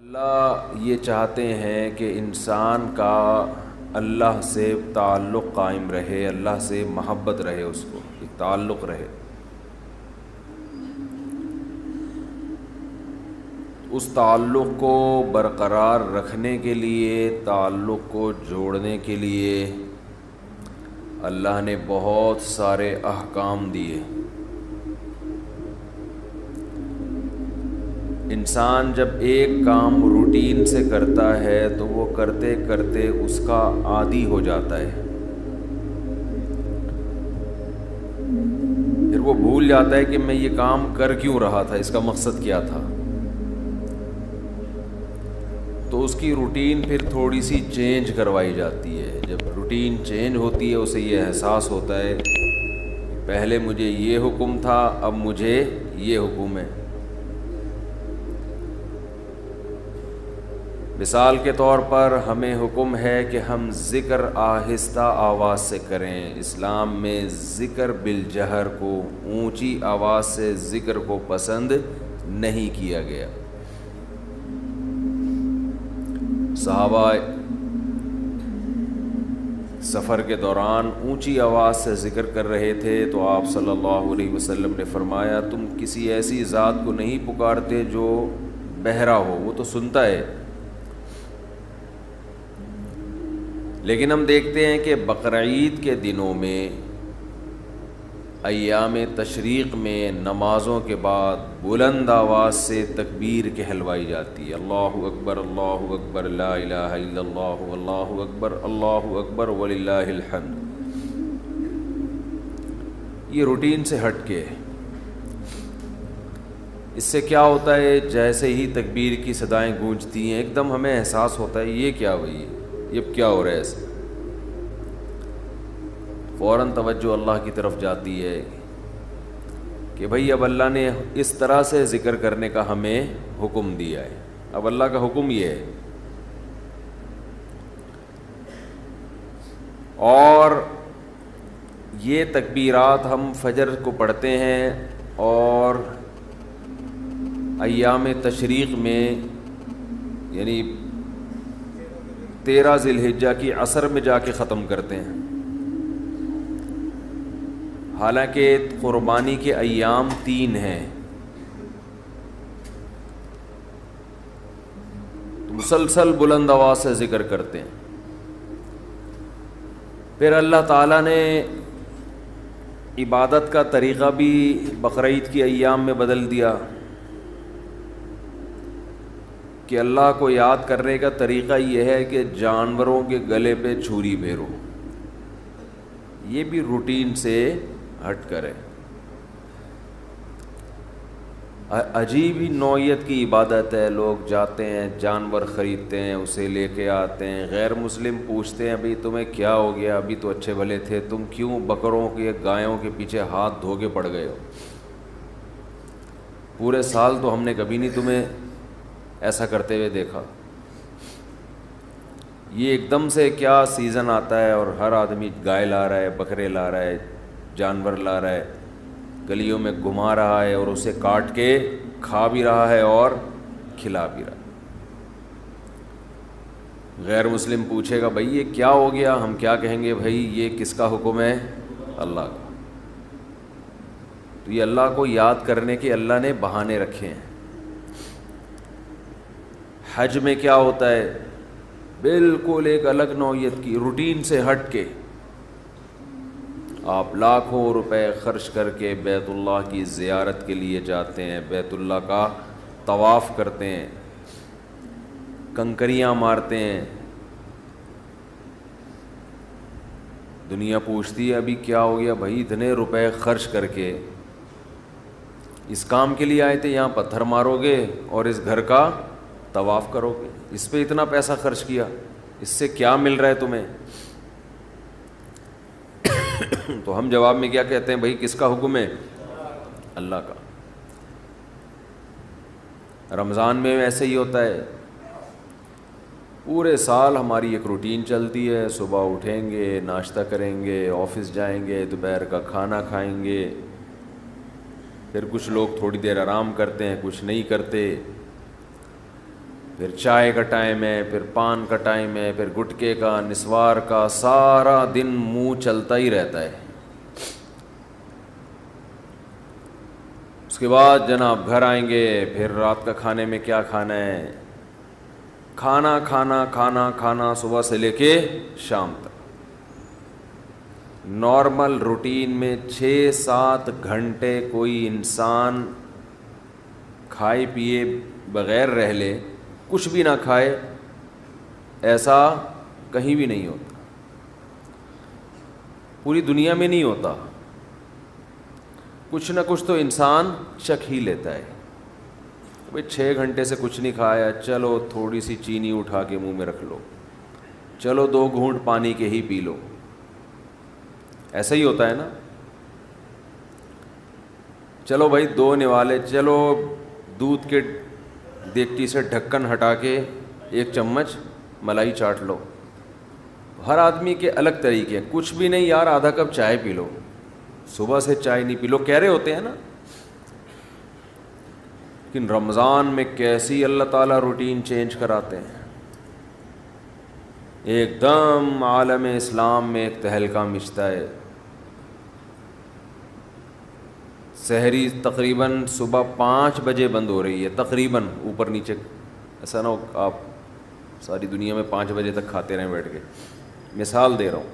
اللہ یہ چاہتے ہیں کہ انسان کا اللہ سے تعلق قائم رہے، اللہ سے محبت رہے، اس کو ایک تعلق رہے۔ اس تعلق کو برقرار رکھنے کے لیے، تعلق کو جوڑنے کے لیے اللہ نے بہت سارے احکام دیے۔ انسان جب ایک کام روٹین سے کرتا ہے تو وہ کرتے کرتے اس کا عادی ہو جاتا ہے، پھر وہ بھول جاتا ہے کہ میں یہ کام کر کیوں رہا تھا، اس کا مقصد کیا تھا۔ تو اس کی روٹین پھر تھوڑی سی چینج کروائی جاتی ہے۔ جب روٹین چینج ہوتی ہے اسے یہ احساس ہوتا ہے پہلے مجھے یہ حکم تھا، اب مجھے یہ حکم ہے۔ مثال کے طور پر ہمیں حکم ہے کہ ہم ذکر آہستہ آواز سے کریں۔ اسلام میں ذکر بالجہر کو، اونچی آواز سے ذکر کو پسند نہیں کیا گیا۔ صحابہ سفر کے دوران اونچی آواز سے ذکر کر رہے تھے تو آپ صلی اللہ علیہ وسلم نے فرمایا تم کسی ایسی ذات کو نہیں پکارتے جو بہرا ہو، وہ تو سنتا ہے۔ لیکن ہم دیکھتے ہیں کہ بقرعید کے دنوں میں، ایام تشریق میں، نمازوں کے بعد بلند آواز سے تکبیر کہلوائی جاتی ہے، اللہ اکبر اللہ اکبر لا الہ الا اللہ اللہ اکبر وللہ الحمد۔ یہ روٹین سے ہٹ کے، اس سے کیا ہوتا ہے، جیسے ہی تکبیر کی صدائیں گونجتی ہیں ایک دم ہمیں احساس ہوتا ہے یہ کیا ہوئی ہے، یہ کیا ہو رہا ہے، ایسے فوراً توجہ اللہ کی طرف جاتی ہے کہ بھئی اب اللہ نے اس طرح سے ذکر کرنے کا ہمیں حکم دیا ہے، اب اللہ کا حکم یہ ہے۔ اور یہ تکبیرات ہم فجر کو پڑھتے ہیں اور ایام تشریق میں، یعنی 13 ذی الحجہ کی عصر میں جا کے ختم کرتے ہیں۔ حالانکہ قربانی کے ایام 3 ہیں، تو مسلسل بلند آواز سے ذکر کرتے ہیں۔ پھر اللہ تعالیٰ نے عبادت کا طریقہ بھی بقرعید کے ایام میں بدل دیا کہ اللہ کو یاد کرنے کا طریقہ یہ ہے کہ جانوروں کے گلے پہ چھری پھیرو، یہ بھی روٹین سے ہٹ کرے۔ عجیب ہی نوعیت کی عبادت ہے، لوگ جاتے ہیں جانور خریدتے ہیں، اسے لے کے آتے ہیں، غیر مسلم پوچھتے ہیں بھئی تمہیں کیا ہو گیا، ابھی تو اچھے بھلے تھے، تم کیوں بکروں کے گایوں کے پیچھے ہاتھ دھو کے پڑ گئے ہو، پورے سال تو ہم نے کبھی نہیں تمہیں ایسا کرتے ہوئے دیکھا۔ یہ ایک دم سے کیا سیزن آتا ہے اور ہر آدمی گائے لا رہا ہے، بکرے لا رہا ہے، جانور لا رہا ہے، گلیوں میں گھما رہا ہے اور اسے کاٹ کے کھا بھی رہا ہے اور کھلا بھی رہا ہے۔ غیر مسلم پوچھے گا بھئی یہ کیا ہو گیا، ہم کیا کہیں گے بھئی یہ کس کا حکم ہے، اللہ کا۔ تو یہ اللہ کو یاد کرنے کے اللہ نے بہانے رکھے ہیں۔ حج میں کیا ہوتا ہے، بالکل ایک الگ نوعیت کی، روٹین سے ہٹ کے آپ لاکھوں روپے خرچ کر کے بیت اللہ کی زیارت کے لیے جاتے ہیں، بیت اللہ کا طواف کرتے ہیں، کنکریاں مارتے ہیں۔ دنیا پوچھتی ہے ابھی کیا ہو گیا بھائی، اتنے روپے خرچ کر کے اس کام کے لیے آئے تھے، یہاں پتھر مارو گے اور اس گھر کا طواف کرو گے، اس پہ اتنا پیسہ خرچ کیا، اس سے کیا مل رہا ہے تمہیں؟ تو ہم جواب میں کیا کہتے ہیں، بھائی کس کا حکم ہے، اللہ کا۔ رمضان میں ایسے ہی ہوتا ہے، پورے سال ہماری ایک روٹین چلتی ہے، صبح اٹھیں گے، ناشتہ کریں گے، آفس جائیں گے، دوپہر کا کھانا کھائیں گے، پھر کچھ لوگ تھوڑی دیر آرام کرتے ہیں، کچھ نہیں کرتے، پھر چائے کا ٹائم ہے، پھر پان کا ٹائم ہے، پھر گٹکے کا، نسوار کا، سارا دن منہ چلتا ہی رہتا ہے۔ اس کے بعد جناب گھر آئیں گے، پھر رات کا کھانے میں کیا کھانا ہے، کھانا کھانا کھانا کھانا صبح سے لے کے شام تک۔ نارمل روٹین میں 6-7 گھنٹے کوئی انسان کھائے پیے بغیر رہ لے، کچھ بھی نہ کھائے، ایسا کہیں بھی نہیں ہوتا، پوری دنیا میں نہیں ہوتا۔ کچھ نہ کچھ تو انسان چکھ ہی لیتا ہے۔ بھئی 6 گھنٹے سے کچھ نہیں کھایا، چلو تھوڑی سی چینی اٹھا کے منہ میں رکھ لو، چلو 2 گھونٹ پانی کے ہی پی لو، ایسا ہی ہوتا ہے نا۔ چلو بھائی 2 نوالے، چلو دودھ کے دیگچی سے ڈھکن ہٹا کے 1 چمچ ملائی چاٹ لو۔ ہر آدمی کے الگ طریقے ہیں۔ کچھ بھی نہیں یار، آدھا کپ چائے پی لو، صبح سے چائے نہیں پی لو، کہہ رہے ہوتے ہیں نا۔ لیکن رمضان میں کیسی اللہ تعالیٰ روٹین چینج کراتے ہیں، ایک دم عالم اسلام میں ایک تہلکہ مچتا ہے۔ سحری تقریباً صبح 5 بجے بند ہو رہی ہے، تقریباً، اوپر نیچے، ایسا نہ ہو آپ ساری دنیا میں 5 بجے تک کھاتے رہیں بیٹھ کے، مثال دے رہا ہوں۔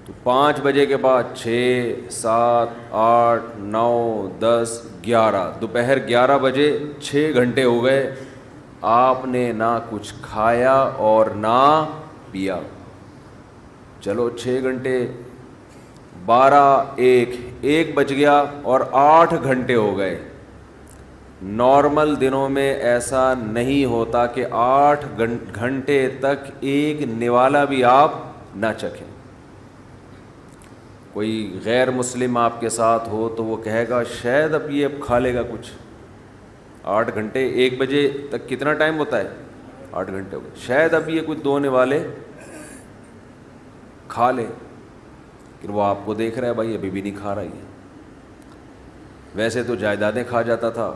تو 5 بجے کے بعد 6، 7، 8، 9، 10، 11، دوپہر 11 بجے 6 گھنٹے ہو گئے، آپ نے نہ کچھ کھایا اور نہ پیا۔ چلو 6 گھنٹے، 12، 1 بج گیا اور 8 گھنٹے ہو گئے۔ نارمل دنوں میں ایسا نہیں ہوتا کہ 8 گھنٹے تک ایک نوالا بھی آپ نہ چکھیں۔ کوئی غیر مسلم آپ کے ساتھ ہو تو وہ کہے گا شاید اب یہ کھا لے گا کچھ۔ 8 گھنٹے، 1 بجے تک کتنا ٹائم ہوتا ہے؟ 8 گھنٹے ہو گئے، شاید اب یہ کچھ 2 نوالے کھا لے، کہ وہ آپ کو دیکھ رہا ہے بھائی ابھی بھی نہیں کھا رہا ہے۔ ویسے تو جائیدادیں کھا جاتا تھا،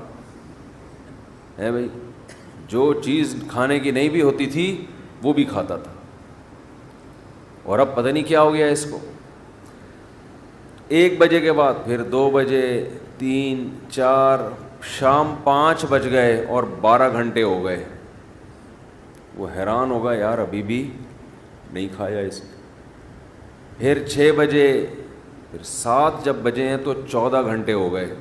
ہے بھائی، جو چیز کھانے کی نہیں بھی ہوتی تھی وہ بھی کھاتا تھا، اور اب پتہ نہیں کیا ہو گیا اس کو۔ 1 بجے کے بعد پھر 2 بجے، 3، 4، شام 5 بج گئے اور 12 گھنٹے ہو گئے۔ وہ حیران ہوگا یار ابھی بھی نہیں کھایا اس نے۔ پھر 6 بجے، پھر 7 جب بجے ہیں تو 14 گھنٹے ہو گئے۔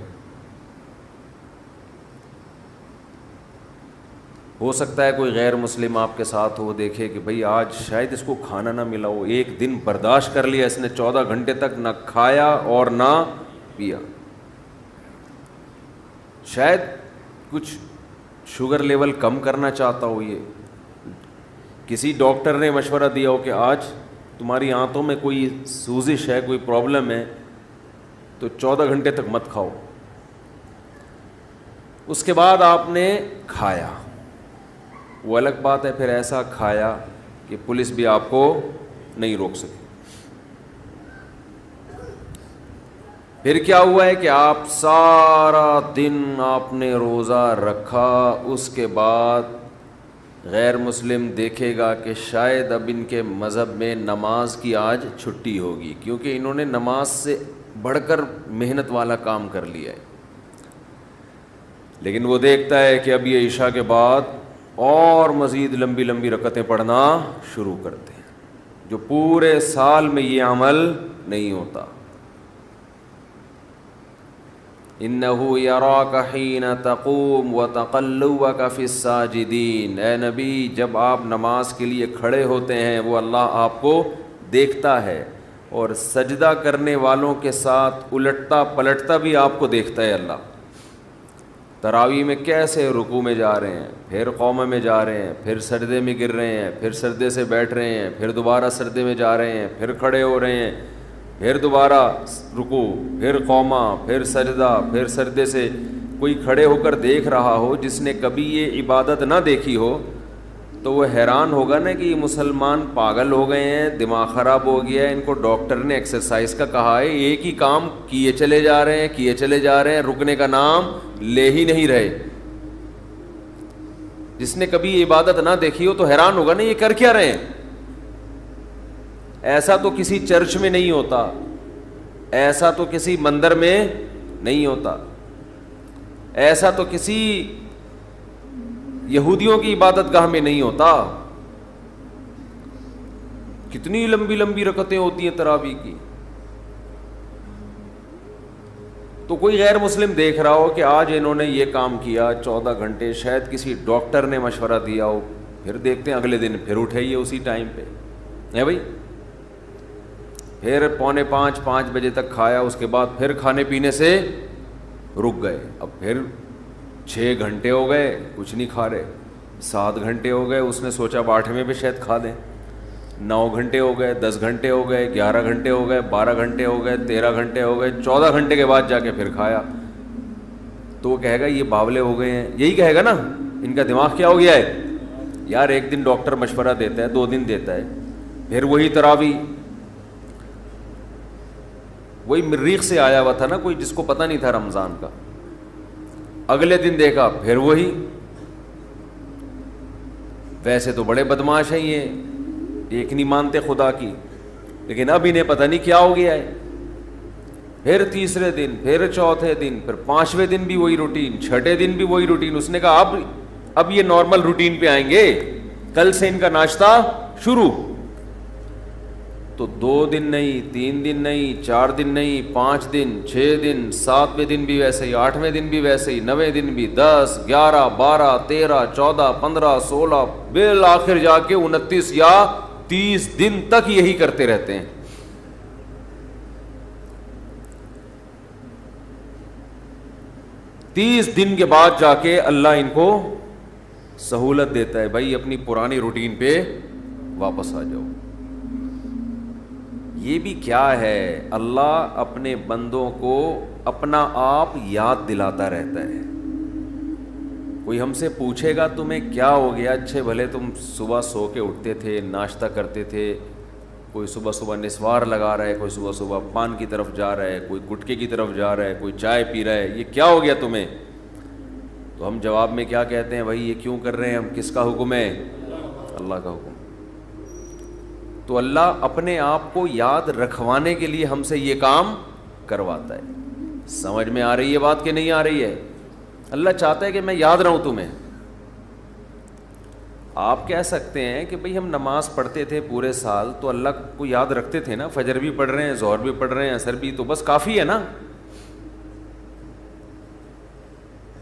ہو سکتا ہے کوئی غیر مسلم آپ کے ساتھ ہو، دیکھے کہ بھئی آج شاید اس کو کھانا نہ ملا ہو، ایک دن برداشت کر لیا اس نے، 14 گھنٹے تک نہ کھایا اور نہ پیا۔ شاید کچھ شوگر لیول کم کرنا چاہتا ہو، یہ کسی ڈاکٹر نے مشورہ دیا ہو کہ آج تمہاری آنتوں میں کوئی سوزش ہے، کوئی پرابلم ہے، تو 14 گھنٹے تک مت کھاؤ۔ اس کے بعد آپ نے کھایا، وہ الگ بات ہے، پھر ایسا کھایا کہ پولیس بھی آپ کو نہیں روک سکی۔ پھر کیا ہوا ہے کہ آپ سارا دن آپ نے روزہ رکھا، اس کے بعد غیر مسلم دیکھے گا کہ شاید اب ان کے مذہب میں نماز کی آج چھٹی ہوگی، کیونکہ انہوں نے نماز سے بڑھ کر محنت والا کام کر لیا ہے۔ لیکن وہ دیکھتا ہے کہ اب یہ عشاء کے بعد اور مزید لمبی لمبی رکعتیں پڑھنا شروع کرتے ہیں، جو پورے سال میں یہ عمل نہیں ہوتا۔ اِنَّهُ يَرَاكَ حِينَ تَقُومُ وَتَقَلُّبَكَ فِي السَّاجِدِينَ۔ اے نبی، جب آپ نماز کے لیے کھڑے ہوتے ہیں وہ اللہ آپ کو دیکھتا ہے، اور سجدہ کرنے والوں کے ساتھ الٹتا پلٹتا بھی آپ کو دیکھتا ہے اللہ۔ تراویح میں کیسے رکوع میں جا رہے ہیں، پھر قومہ میں جا رہے ہیں، پھر سجدے میں گر رہے ہیں، پھر سجدے سے بیٹھ رہے ہیں، پھر دوبارہ سجدے میں جا رہے ہیں، پھر کھڑے ہو رہے ہیں، پھر دوبارہ رکوع، پھر قومہ، پھر سجدہ، پھر سجدے سے۔ کوئی کھڑے ہو کر دیکھ رہا ہو جس نے کبھی یہ عبادت نہ دیکھی ہو تو وہ حیران ہوگا نا کہ یہ مسلمان پاگل ہو گئے ہیں، دماغ خراب ہو گیا ہے، ان کو ڈاکٹر نے ایکسرسائز کا کہا ہے، ایک ہی کام کیے چلے جا رہے ہیں، کیے چلے جا رہے ہیں، رکنے کا نام لے ہی نہیں رہے۔ جس نے کبھی یہ عبادت نہ دیکھی ہو تو حیران ہوگا نا یہ کر کیا رہے ہیں. ایسا تو کسی چرچ میں نہیں ہوتا, ایسا تو کسی مندر میں نہیں ہوتا, ایسا تو کسی یہودیوں کی عبادت گاہ میں نہیں ہوتا. کتنی لمبی لمبی رکعتیں ہوتی ہیں تراویح کی. تو کوئی غیر مسلم دیکھ رہا ہو کہ آج انہوں نے یہ کام کیا 14 گھنٹے, شاید کسی ڈاکٹر نے مشورہ دیا ہو, پھر دیکھتے ہیں اگلے دن پھر اٹھائیے اسی ٹائم پہ ہے بھائی, پھر 4:45 بجے تک کھایا, اس کے بعد پھر کھانے پینے سے رک گئے, اب پھر 6 گھنٹے ہو گئے کچھ نہیں کھا رہے, 7 گھنٹے ہو گئے, اس نے سوچا اب 8ویں پہ شاید کھا دیں, 9 گھنٹے ہو گئے, 10 گھنٹے ہو گئے, 11 گھنٹے ہو گئے, 12 گھنٹے ہو گئے, 13 گھنٹے ہو گئے, 14 گھنٹے کے بعد جا کے پھر کھایا. تو وہ کہے گا یہ باولے ہو گئے ہیں, یہی کہے گا نا, ان کا دماغ کیا ہو گیا ہے یار. ایک دن ڈاکٹر مشورہ دیتا ہے, 2 دن دیتا ہے, پھر وہی تراویح. وہی مریخ سے آیا ہوا تھا نا کوئی جس کو پتہ نہیں تھا رمضان کا, اگلے دن دیکھا پھر وہی. ویسے تو بڑے بدماش ہیں یہ, ایک نہیں مانتے خدا کی, لیکن اب انہیں پتہ نہیں کیا ہو گیا ہے. پھر تیسرے دن, پھر چوتھے دن, پھر 5ویں دن بھی وہی روٹین, 6ٹھے دن بھی وہی روٹین. اس نے کہا اب یہ نارمل روٹین پہ آئیں گے, کل سے ان کا ناشتہ شروع. تو 2 دن نہیں, 3 دن نہیں, 4 دن نہیں, 5 دن, 6 دن, 7ویں دن بھی ویسے ہی, 8ویں دن بھی ویسے ہی, 9ویں دن بھی, 10, 11, 12, 13, 14, 15, 16, بالآخر جا کے 29 یا 30 دن تک یہی کرتے رہتے ہیں. تیس دن کے بعد جا کے اللہ ان کو سہولت دیتا ہے, بھائی اپنی پرانی روٹین پہ واپس آ جاؤ. یہ بھی کیا ہے, اللہ اپنے بندوں کو اپنا آپ یاد دلاتا رہتا ہے. کوئی ہم سے پوچھے گا تمہیں کیا ہو گیا, اچھے بھلے تم صبح سو کے اٹھتے تھے, ناشتہ کرتے تھے, کوئی صبح صبح نسوار لگا رہا ہے, کوئی صبح صبح پان کی طرف جا رہا ہے, کوئی گٹکے کی طرف جا رہا ہے, کوئی چائے پی رہا ہے, یہ کیا ہو گیا تمہیں؟ تو ہم جواب میں کیا کہتے ہیں, بھائی یہ کیوں کر رہے ہیں ہم, کس کا حکم ہے؟ اللہ کا حکم. تو اللہ اپنے آپ کو یاد رکھوانے کے لیے ہم سے یہ کام کرواتا ہے. سمجھ میں آ رہی ہے بات کہ نہیں آ رہی ہے؟ اللہ چاہتا ہے کہ میں یاد رہوں تمہیں. آپ کہہ سکتے ہیں کہ بھئی ہم نماز پڑھتے تھے پورے سال تو اللہ کو یاد رکھتے تھے نا, فجر بھی پڑھ رہے ہیں, ظہر بھی پڑھ رہے ہیں, عصر بھی, تو بس کافی ہے نا.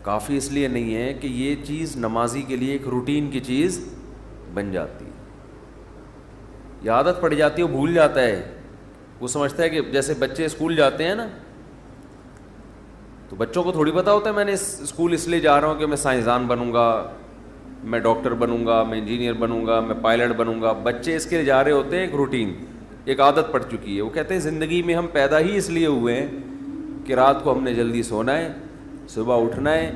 کافی اس لیے نہیں ہے کہ یہ چیز نمازی کے لیے ایک روٹین کی چیز بن جاتی ہے, یہ عادت پڑ جاتی ہے, وہ بھول جاتا ہے. وہ سمجھتا ہے کہ جیسے بچے اسکول جاتے ہیں نا, تو بچوں کو تھوڑی پتہ ہوتا ہے میں نے اسکول اس لیے جا رہا ہوں کہ میں سائنسدان بنوں گا, میں ڈاکٹر بنوں گا, میں انجینئر بنوں گا, میں پائلٹ بنوں گا. بچے اس کے لیے جا رہے ہوتے ہیں, ایک روٹین, ایک عادت پڑ چکی ہے. وہ کہتے ہیں زندگی میں ہم پیدا ہی اس لیے ہوئے ہیں کہ رات کو ہم نے جلدی سونا ہے, صبح اٹھنا ہے,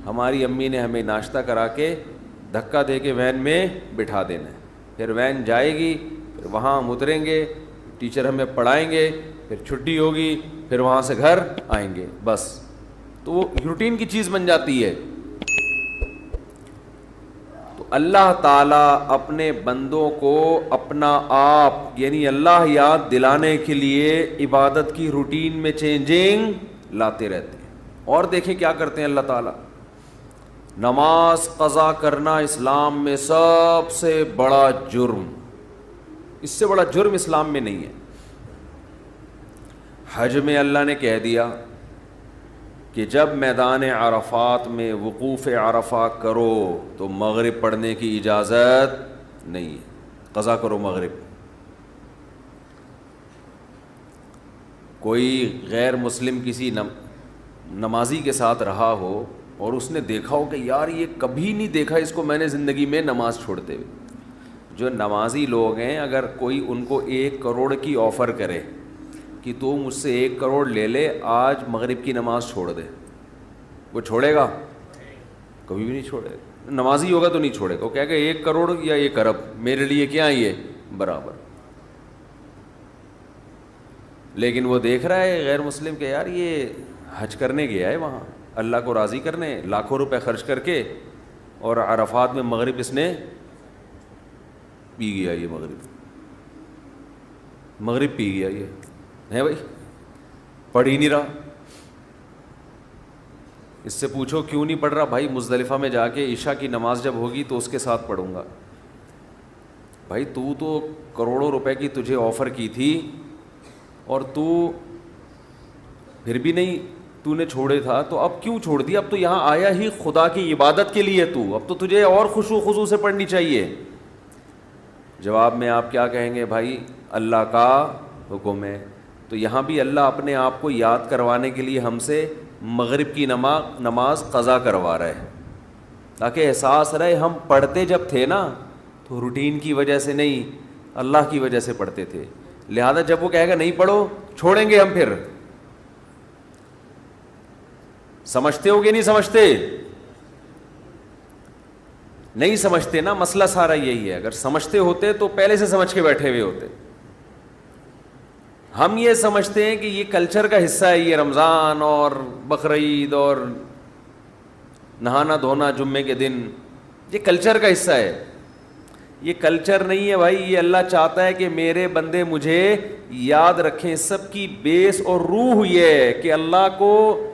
ہماری امی نے ہمیں ناشتہ کرا کے دھکا دے کے وین میں بٹھا دینا ہے, پھر وین جائے گی, پھر وہاں ہم اتریں گے, ٹیچر ہمیں پڑھائیں گے, پھر چھٹی ہوگی, پھر وہاں سے گھر آئیں گے, بس. تو وہ روٹین کی چیز بن جاتی ہے. تو اللہ تعالیٰ اپنے بندوں کو اپنا آپ یعنی اللہ یاد دلانے کے لیے عبادت کی روٹین میں چینجنگ لاتے رہتے ہیں. اور دیکھیں کیا کرتے ہیں اللہ تعالیٰ, نماز قضا کرنا اسلام میں سب سے بڑا جرم, اس سے بڑا جرم اسلام میں نہیں ہے. حج میں اللہ نے کہہ دیا کہ جب میدان عرفات میں وقوف عرفہ کرو تو مغرب پڑھنے کی اجازت نہیں ہے, قضا کرو مغرب. کوئی غیر مسلم کسی نمازی کے ساتھ رہا ہو اور اس نے دیکھا ہو کہ یار یہ کبھی نہیں دیکھا اس کو میں نے زندگی میں نماز چھوڑتے ہوئے. جو نمازی لوگ ہیں اگر کوئی ان کو 1 کروڑ کی آفر کرے کہ تو مجھ سے 1 کروڑ لے لے, آج مغرب کی نماز چھوڑ دے, وہ چھوڑے گا؟ کبھی بھی نہیں چھوڑے گا. نمازی ہوگا تو نہیں چھوڑے گا, وہ کہے گا 1 کروڑ یا 1 ارب میرے لیے کیا یہ برابر. لیکن وہ دیکھ رہا ہے غیر مسلم کہ یار یہ حج کرنے گیا ہے وہاں اللہ کو راضی کرنے, لاکھوں روپے خرچ کر کے اور عرفات میں مغرب اس نے پی گیا، یہ مغرب پی گیا، یہ ہے بھائی، پڑھ ہی نہیں رہا۔ اس سے پوچھو کیوں نہیں پڑھ رہا؟ بھائی مزدلفہ میں جا کے عشاء کی نماز جب ہوگی تو اس کے ساتھ پڑھوں گا۔ بھائی تو کروڑوں روپے کی تجھے آفر کی تھی اور تو پھر بھی نہیں، تو نے چھوڑے تھا، تو اب کیوں چھوڑ دیا؟ اب تو یہاں آیا ہی خدا کی عبادت کے لیے، اب تو تجھے اور خشوع خضوع سے پڑھنی چاہیے۔ جواب میں آپ کیا کہیں گے؟ بھائی اللہ کا حکم ہے۔ تو یہاں بھی اللہ اپنے آپ کو یاد کروانے کے لیے ہم سے مغرب کی نماز قضا کروا رہا ہے، تاکہ احساس رہے ہم پڑھتے جب تھے نا تو روٹین کی وجہ سے نہیں، اللہ کی وجہ سے پڑھتے تھے۔ لہذا جب وہ کہے گا نہیں پڑھو، چھوڑیں گے ہم پھر۔ سمجھتے ہو کہ نہیں سمجھتے؟ نہیں سمجھتے نا، مسئلہ سارا یہی ہے۔ اگر سمجھتے ہوتے تو پہلے سے سمجھ کے بیٹھے ہوئے ہوتے۔ ہم یہ سمجھتے ہیں کہ یہ کلچر کا حصہ ہے، یہ رمضان اور بقرعید اور نہانا دھونا جمعے کے دن، یہ کلچر کا حصہ ہے۔ یہ کلچر نہیں ہے بھائی، یہ اللہ چاہتا ہے کہ میرے بندے مجھے یاد رکھیں۔ سب کی بیس اور روح یہ ہے کہ اللہ کو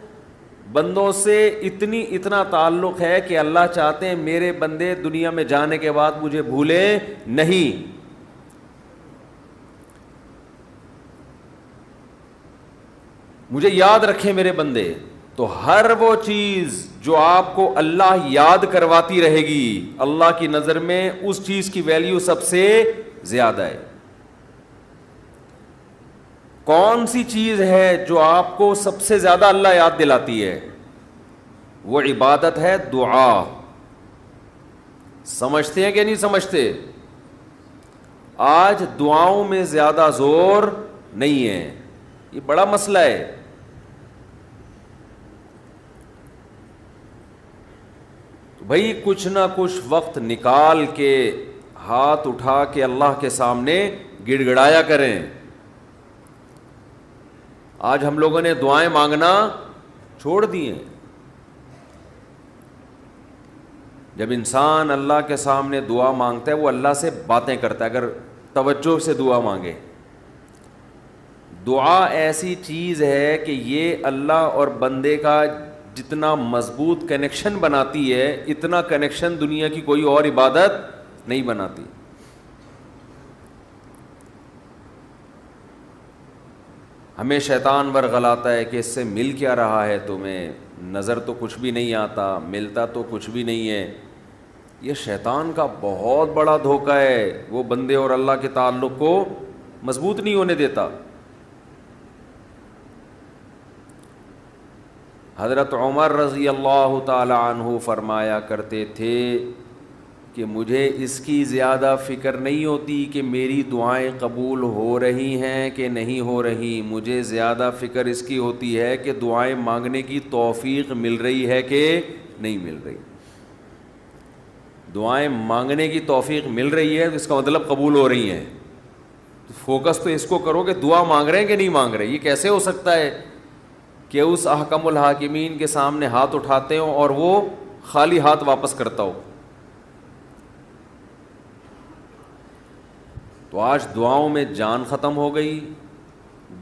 بندوں سے اتنا تعلق ہے کہ اللہ چاہتے ہیں میرے بندے دنیا میں جانے کے بعد مجھے بھولیں نہیں۔ مجھے یاد رکھیں میرے بندے۔ تو ہر وہ چیز جو آپ کو اللہ یاد کرواتی رہے گی، اللہ کی نظر میں اس چیز کی ویلیو سب سے زیادہ ہے۔ کون سی چیز ہے جو آپ کو سب سے زیادہ اللہ یاد دلاتی ہے؟ وہ عبادت ہے دعا۔ سمجھتے ہیں کہ نہیں سمجھتے؟ آج دعاؤں میں زیادہ زور نہیں ہے، یہ بڑا مسئلہ ہے۔ تو بھائی کچھ نہ کچھ وقت نکال کے ہاتھ اٹھا کے اللہ کے سامنے گڑ گڑایا کریں۔ آج ہم لوگوں نے دعائیں مانگنا چھوڑ دی ہیں۔ جب انسان اللہ کے سامنے دعا مانگتا ہے وہ اللہ سے باتیں کرتا ہے، اگر توجہ سے دعا مانگے۔ دعا ایسی چیز ہے کہ یہ اللہ اور بندے کا جتنا مضبوط کنیکشن بناتی ہے، اتنا کنیکشن دنیا کی کوئی اور عبادت نہیں بناتی۔ ہمیں شیطان ورغلاتا ہے کہ اس سے مل کیا رہا ہے تمہیں، نظر تو کچھ بھی نہیں آتا، ملتا تو کچھ بھی نہیں ہے۔ یہ شیطان کا بہت بڑا دھوکہ ہے، وہ بندے اور اللہ کے تعلق کو مضبوط نہیں ہونے دیتا۔ حضرت عمر رضی اللہ تعالی عنہ فرمایا کرتے تھے کہ مجھے اس کی زیادہ فکر نہیں ہوتی کہ میری دعائیں قبول ہو رہی ہیں کہ نہیں ہو رہی، مجھے زیادہ فکر اس کی ہوتی ہے کہ دعائیں مانگنے کی توفیق مل رہی ہے کہ نہیں مل رہی۔ دعائیں مانگنے کی توفیق مل رہی ہے تو اس کا مطلب قبول ہو رہی ہیں۔ تو فوکس تو اس کو کرو کہ دعا مانگ رہے ہیں کہ نہیں مانگ رہے۔ یہ کیسے ہو سکتا ہے کہ اس احکم الحاکمین کے سامنے ہاتھ اٹھاتے ہوں اور وہ خالی ہاتھ واپس کرتا ہو؟ تو آج دعاؤں میں جان ختم ہو گئی،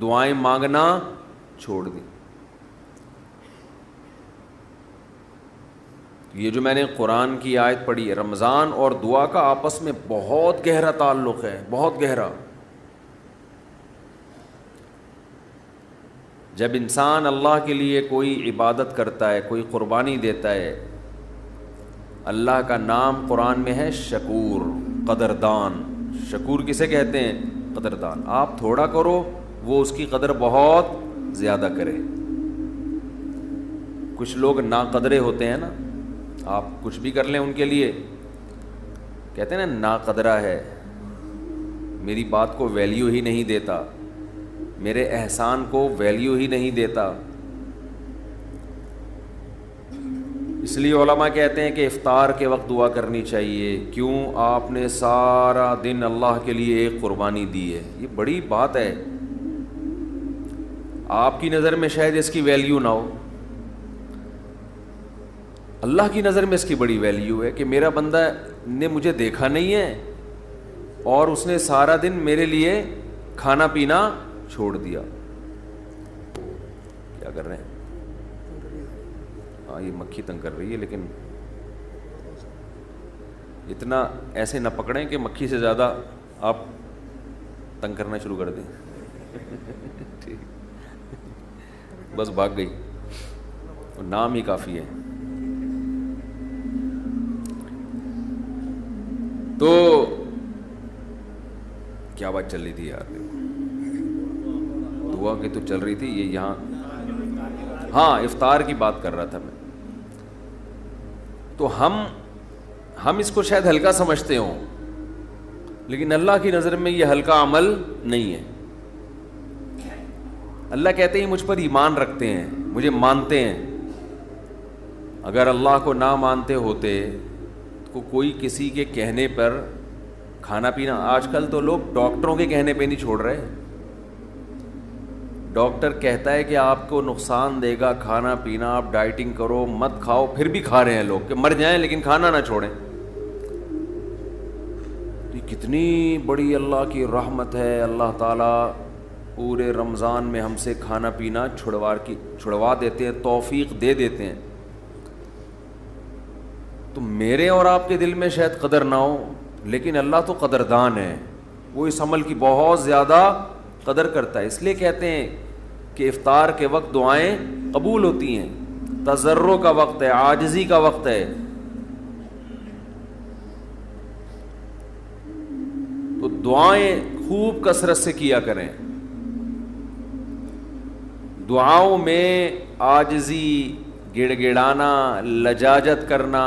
دعائیں مانگنا چھوڑ دی۔ یہ جو میں نے قرآن کی آیت پڑھی ہے، رمضان اور دعا کا آپس میں بہت گہرا تعلق ہے، بہت گہرا۔ جب انسان اللہ کے لیے کوئی عبادت کرتا ہے، کوئی قربانی دیتا ہے، اللہ کا نام قرآن میں ہے شکور، قدردان۔ شکور کسے کہتے ہیں؟ قدردان۔ آپ تھوڑا کرو، وہ اس کی قدر بہت زیادہ کرے۔ کچھ لوگ ناقدرے ہوتے ہیں نا، آپ کچھ بھی کر لیں ان کے لیے، کہتے ہیں نا ناقدرہ ہے، میری بات کو ویلیو ہی نہیں دیتا، میرے احسان کو ویلیو ہی نہیں دیتا۔ اس لیے علماء کہتے ہیں کہ افطار کے وقت دعا کرنی چاہیے، کیوں؟ آپ نے سارا دن اللہ کے لیے ایک قربانی دی ہے، یہ بڑی بات ہے۔ آپ کی نظر میں شاید اس کی ویلیو نہ ہو، اللہ کی نظر میں اس کی بڑی ویلیو ہے کہ میرا بندہ نے مجھے دیکھا نہیں ہے اور اس نے سارا دن میرے لیے کھانا پینا چھوڑ دیا. کیا کر رہے ہیں؟ ہاں یہ مکھی تنگ کر رہی ہے, لیکن اتنا ایسے نہ پکڑیں کہ مکھی سے زیادہ آپ تنگ کرنا شروع کر دیں. ٹھیک, بس بھاگ گئی, نام ہی کافی ہے. تو کیا بات چل رہی تھی یار؟ دعا کی تو چل رہی تھی یہ یہاں. ہاں افطار کی بات کر رہا تھا میں. تو ہم اس کو شاید ہلکا سمجھتے ہوں, لیکن اللہ کی نظر میں یہ ہلکا عمل نہیں ہے. اللہ کہتے ہیں مجھ پر ایمان رکھتے ہیں, مجھے مانتے ہیں. اگر اللہ کو نہ مانتے ہوتے تو کوئی کسی کے کہنے پر کھانا پینا, آج کل تو لوگ ڈاکٹروں کے کہنے پہ نہیں چھوڑ رہے. ڈاکٹر کہتا ہے کہ آپ کو نقصان دے گا کھانا پینا, آپ ڈائٹنگ کرو, مت کھاؤ, پھر بھی کھا رہے ہیں لوگ کہ مر جائیں لیکن کھانا نہ چھوڑیں. یہ کتنی بڑی اللہ کی رحمت ہے. اللہ تعالیٰ پورے رمضان میں ہم سے کھانا پینا چھڑوا دیتے ہیں, توفیق دے دیتے ہیں. تو میرے اور آپ کے دل میں شاید قدر نہ ہو, لیکن اللہ تو قدردان ہے, وہ اس عمل کی بہت زیادہ قدر کرتا ہے. اس لیے کہتے ہیں کہ افطار کے وقت دعائیں قبول ہوتی ہیں. تضرع کا وقت ہے, عاجزی کا وقت ہے. تو دعائیں خوب کثرت سے کیا کریں. دعاؤں میں عاجزی, گڑ گڑانا, لجاجت کرنا.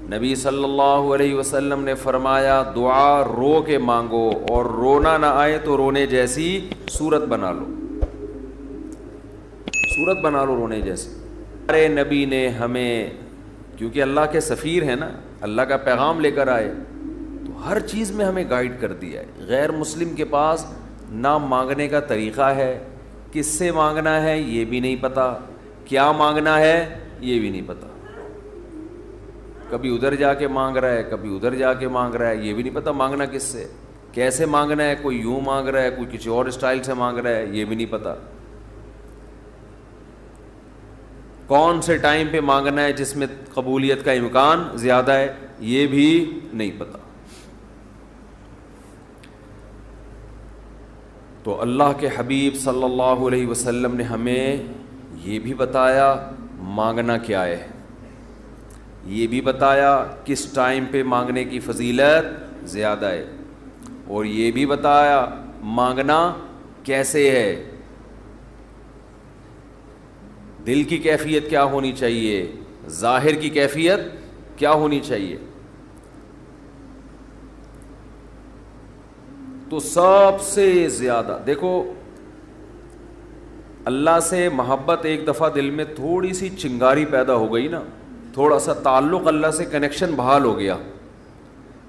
نبی صلی اللہ علیہ وسلم نے فرمایا دعا رو کے مانگو, اور رونا نہ آئے تو رونے جیسی صورت بنا لو, صورت بنا لو رونے جیسی. ہمارے نبی نے ہمیں, کیونکہ اللہ کے سفیر ہیں نا, اللہ کا پیغام لے کر آئے, تو ہر چیز میں ہمیں گائیڈ کر دیا ہے. غیر مسلم کے پاس نہ مانگنے کا طریقہ ہے, کس سے مانگنا ہے یہ بھی نہیں پتہ, کیا مانگنا ہے یہ بھی نہیں پتہ. کبھی ادھر جا کے مانگ رہا ہے, کبھی ادھر جا کے مانگ رہا ہے, یہ بھی نہیں پتہ مانگنا کس سے, کیسے مانگنا ہے. کوئی یوں مانگ رہا ہے, کوئی کسی اور اسٹائل سے مانگ رہا ہے, یہ بھی نہیں پتہ. کون سے ٹائم پہ مانگنا ہے جس میں قبولیت کا امکان زیادہ ہے, یہ بھی نہیں پتہ. تو اللہ کے حبیب صلی اللہ علیہ وسلم نے ہمیں یہ بھی بتایا مانگنا کیا ہے, یہ بھی بتایا کس ٹائم پہ مانگنے کی فضیلت زیادہ ہے, اور یہ بھی بتایا مانگنا کیسے ہے, دل کی کیفیت کیا ہونی چاہیے, ظاہر کی کیفیت کیا ہونی چاہیے. تو سب سے زیادہ دیکھو, اللہ سے محبت ایک دفعہ دل میں تھوڑی سی چنگاری پیدا ہو گئی نا, تھوڑا سا تعلق اللہ سے کنیکشن بحال ہو گیا,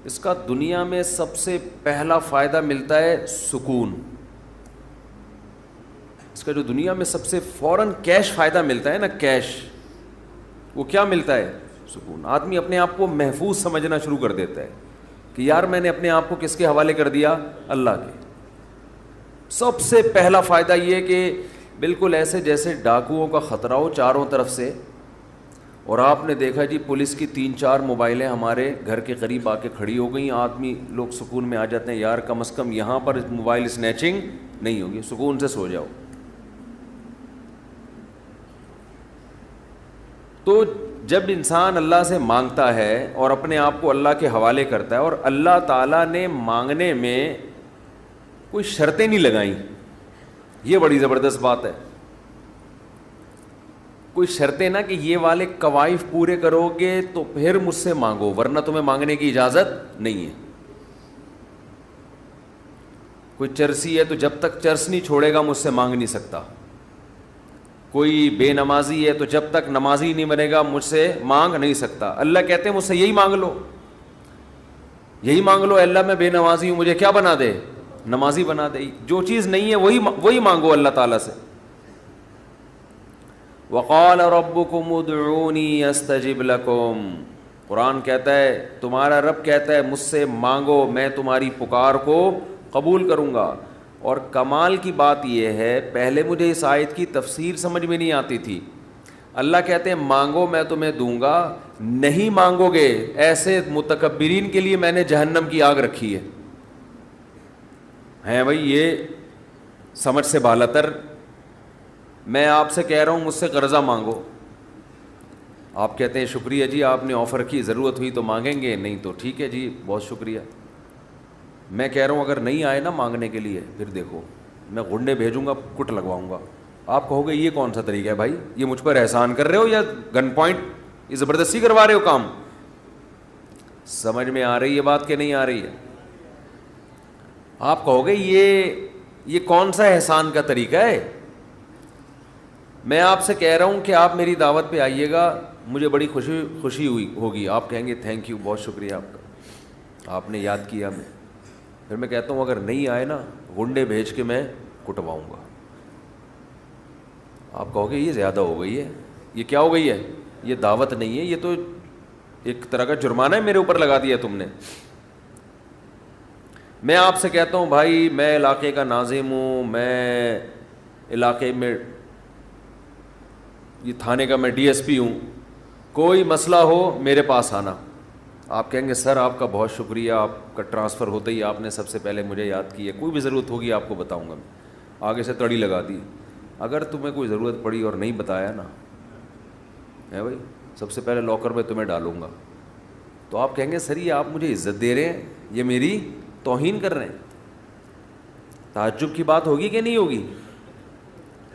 اس کا دنیا میں سب سے پہلا فائدہ ملتا ہے سکون. اس کا جو دنیا میں سب سے فوراً کیش فائدہ ملتا ہے نا, کیش, وہ کیا ملتا ہے؟ سکون. آدمی اپنے آپ کو محفوظ سمجھنا شروع کر دیتا ہے کہ یار میں نے اپنے آپ کو کس کے حوالے کر دیا, اللہ کے. سب سے پہلا فائدہ یہ کہ بالکل ایسے جیسے ڈاکوؤں کا خطرہ ہو چاروں طرف سے, اور آپ نے دیکھا جی پولیس کی 3-4 موبائلیں ہمارے گھر کے قریب آ کے کھڑی ہو گئیں, آدمی لوگ سکون میں آ جاتے ہیں, یار کم از کم یہاں پر موبائل اسنیچنگ نہیں ہوگی, سکون سے سو جاؤ. تو جب انسان اللہ سے مانگتا ہے اور اپنے آپ کو اللہ کے حوالے کرتا ہے, اور اللہ تعالیٰ نے مانگنے میں کوئی شرطیں نہیں لگائیں, یہ بڑی زبردست بات ہے. کوئی شرطیں نہ کہ یہ والے قوائف پورے کرو گے تو پھر مجھ سے مانگو, ورنہ تمہیں مانگنے کی اجازت نہیں ہے. کوئی چرسی ہے تو جب تک چرس نہیں چھوڑے گا مجھ سے مانگ نہیں سکتا. کوئی بے نمازی ہے تو جب تک نمازی نہیں بنے گا مجھ سے مانگ نہیں سکتا. اللہ کہتے ہیں مجھ سے یہی مانگ لو, یہی مانگ لو, اللہ میں بے نمازی ہوں, مجھے کیا بنا دے, نمازی بنا دے. جو چیز نہیں ہے وہی مانگو اللہ تعالیٰ سے. وقال ربکم ادعونی استجب لکم، قرآن کہتا ہے تمہارا رب کہتا ہے مجھ سے مانگو میں تمہاری پکار کو قبول کروں گا. اور کمال کی بات یہ ہے، پہلے مجھے اس آیت کی تفسیر سمجھ میں نہیں آتی تھی. اللہ کہتے ہیں مانگو میں تمہیں دوں گا، نہیں مانگو گے ایسے متکبرین کے لیے میں نے جہنم کی آگ رکھی ہے بھائی. یہ سمجھ سے بالاتر. میں آپ سے کہہ رہا ہوں مجھ سے قرضہ مانگو، آپ کہتے ہیں شکریہ جی آپ نے آفر کی، ضرورت ہوئی تو مانگیں گے، نہیں تو ٹھیک ہے جی بہت شکریہ. میں کہہ رہا ہوں اگر نہیں آئے نا مانگنے کے لیے، پھر دیکھو میں غنڈے بھیجوں گا، کٹ لگواؤں گا. آپ کہو گے یہ کون سا طریقہ ہے بھائی، یہ مجھ پر احسان کر رہے ہو یا گن پوائنٹ یہ زبردستی کروا رہے ہو کام؟ سمجھ میں آ رہی ہے بات کہ نہیں آ رہی ہے؟ آپ کہو گے یہ کون سا احسان کا طریقہ ہے. میں آپ سے کہہ رہا ہوں کہ آپ میری دعوت پہ آئیے گا، مجھے بڑی خوشی ہوگی. آپ کہیں گے تھینک یو، بہت شکریہ آپ کا، آپ نے یاد کیا ہمیں. پھر میں کہتا ہوں اگر نہیں آئے نا غنڈے بھیج کے میں کٹواؤں گا. آپ کہو گے یہ زیادہ ہو گئی ہے، یہ کیا ہو گئی ہے، یہ دعوت نہیں ہے، یہ تو ایک طرح کا جرمانہ ہے میرے اوپر لگا دیا تم نے. میں آپ سے کہتا ہوں بھائی میں علاقے کا ناظم ہوں، میں علاقے میں یہ تھانے کا میں ڈی ایس پی ہوں، کوئی مسئلہ ہو میرے پاس آنا. آپ کہیں گے سر آپ کا بہت شکریہ، آپ کا ٹرانسفر ہوتے ہی آپ نے سب سے پہلے مجھے یاد کیا، کوئی بھی ضرورت ہوگی آپ کو بتاؤں گا. میں آگے سے تڑی لگا دی. اگر تمہیں کوئی ضرورت پڑی اور نہیں بتایا نا ہے بھائی، سب سے پہلے لاکر میں تمہیں ڈالوں گا. تو آپ کہیں گے سر یہ آپ مجھے عزت دے رہے ہیں، یہ میری توہین کر رہے ہیں. تعجب کی بات ہوگی کہ نہیں ہوگی؟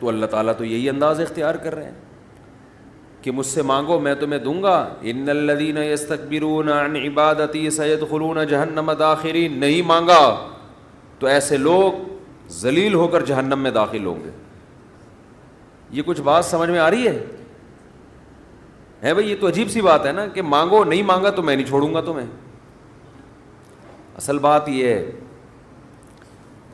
تو اللہ تعالیٰ تو یہی انداز اختیار کر رہے ہیں کہ مجھ سے مانگو میں تمہیں دوں گا. ان الذین یستکبرون عن عبادتی سیدخلون جہنم داخرین. نہیں مانگا تو ایسے لوگ ذلیل ہو کر جہنم میں داخل ہوں گے. یہ کچھ بات سمجھ میں آ رہی ہے بھائی؟ یہ تو عجیب سی بات ہے نا کہ مانگو، نہیں مانگا تو میں نہیں چھوڑوں گا تمہیں. اصل بات یہ ہے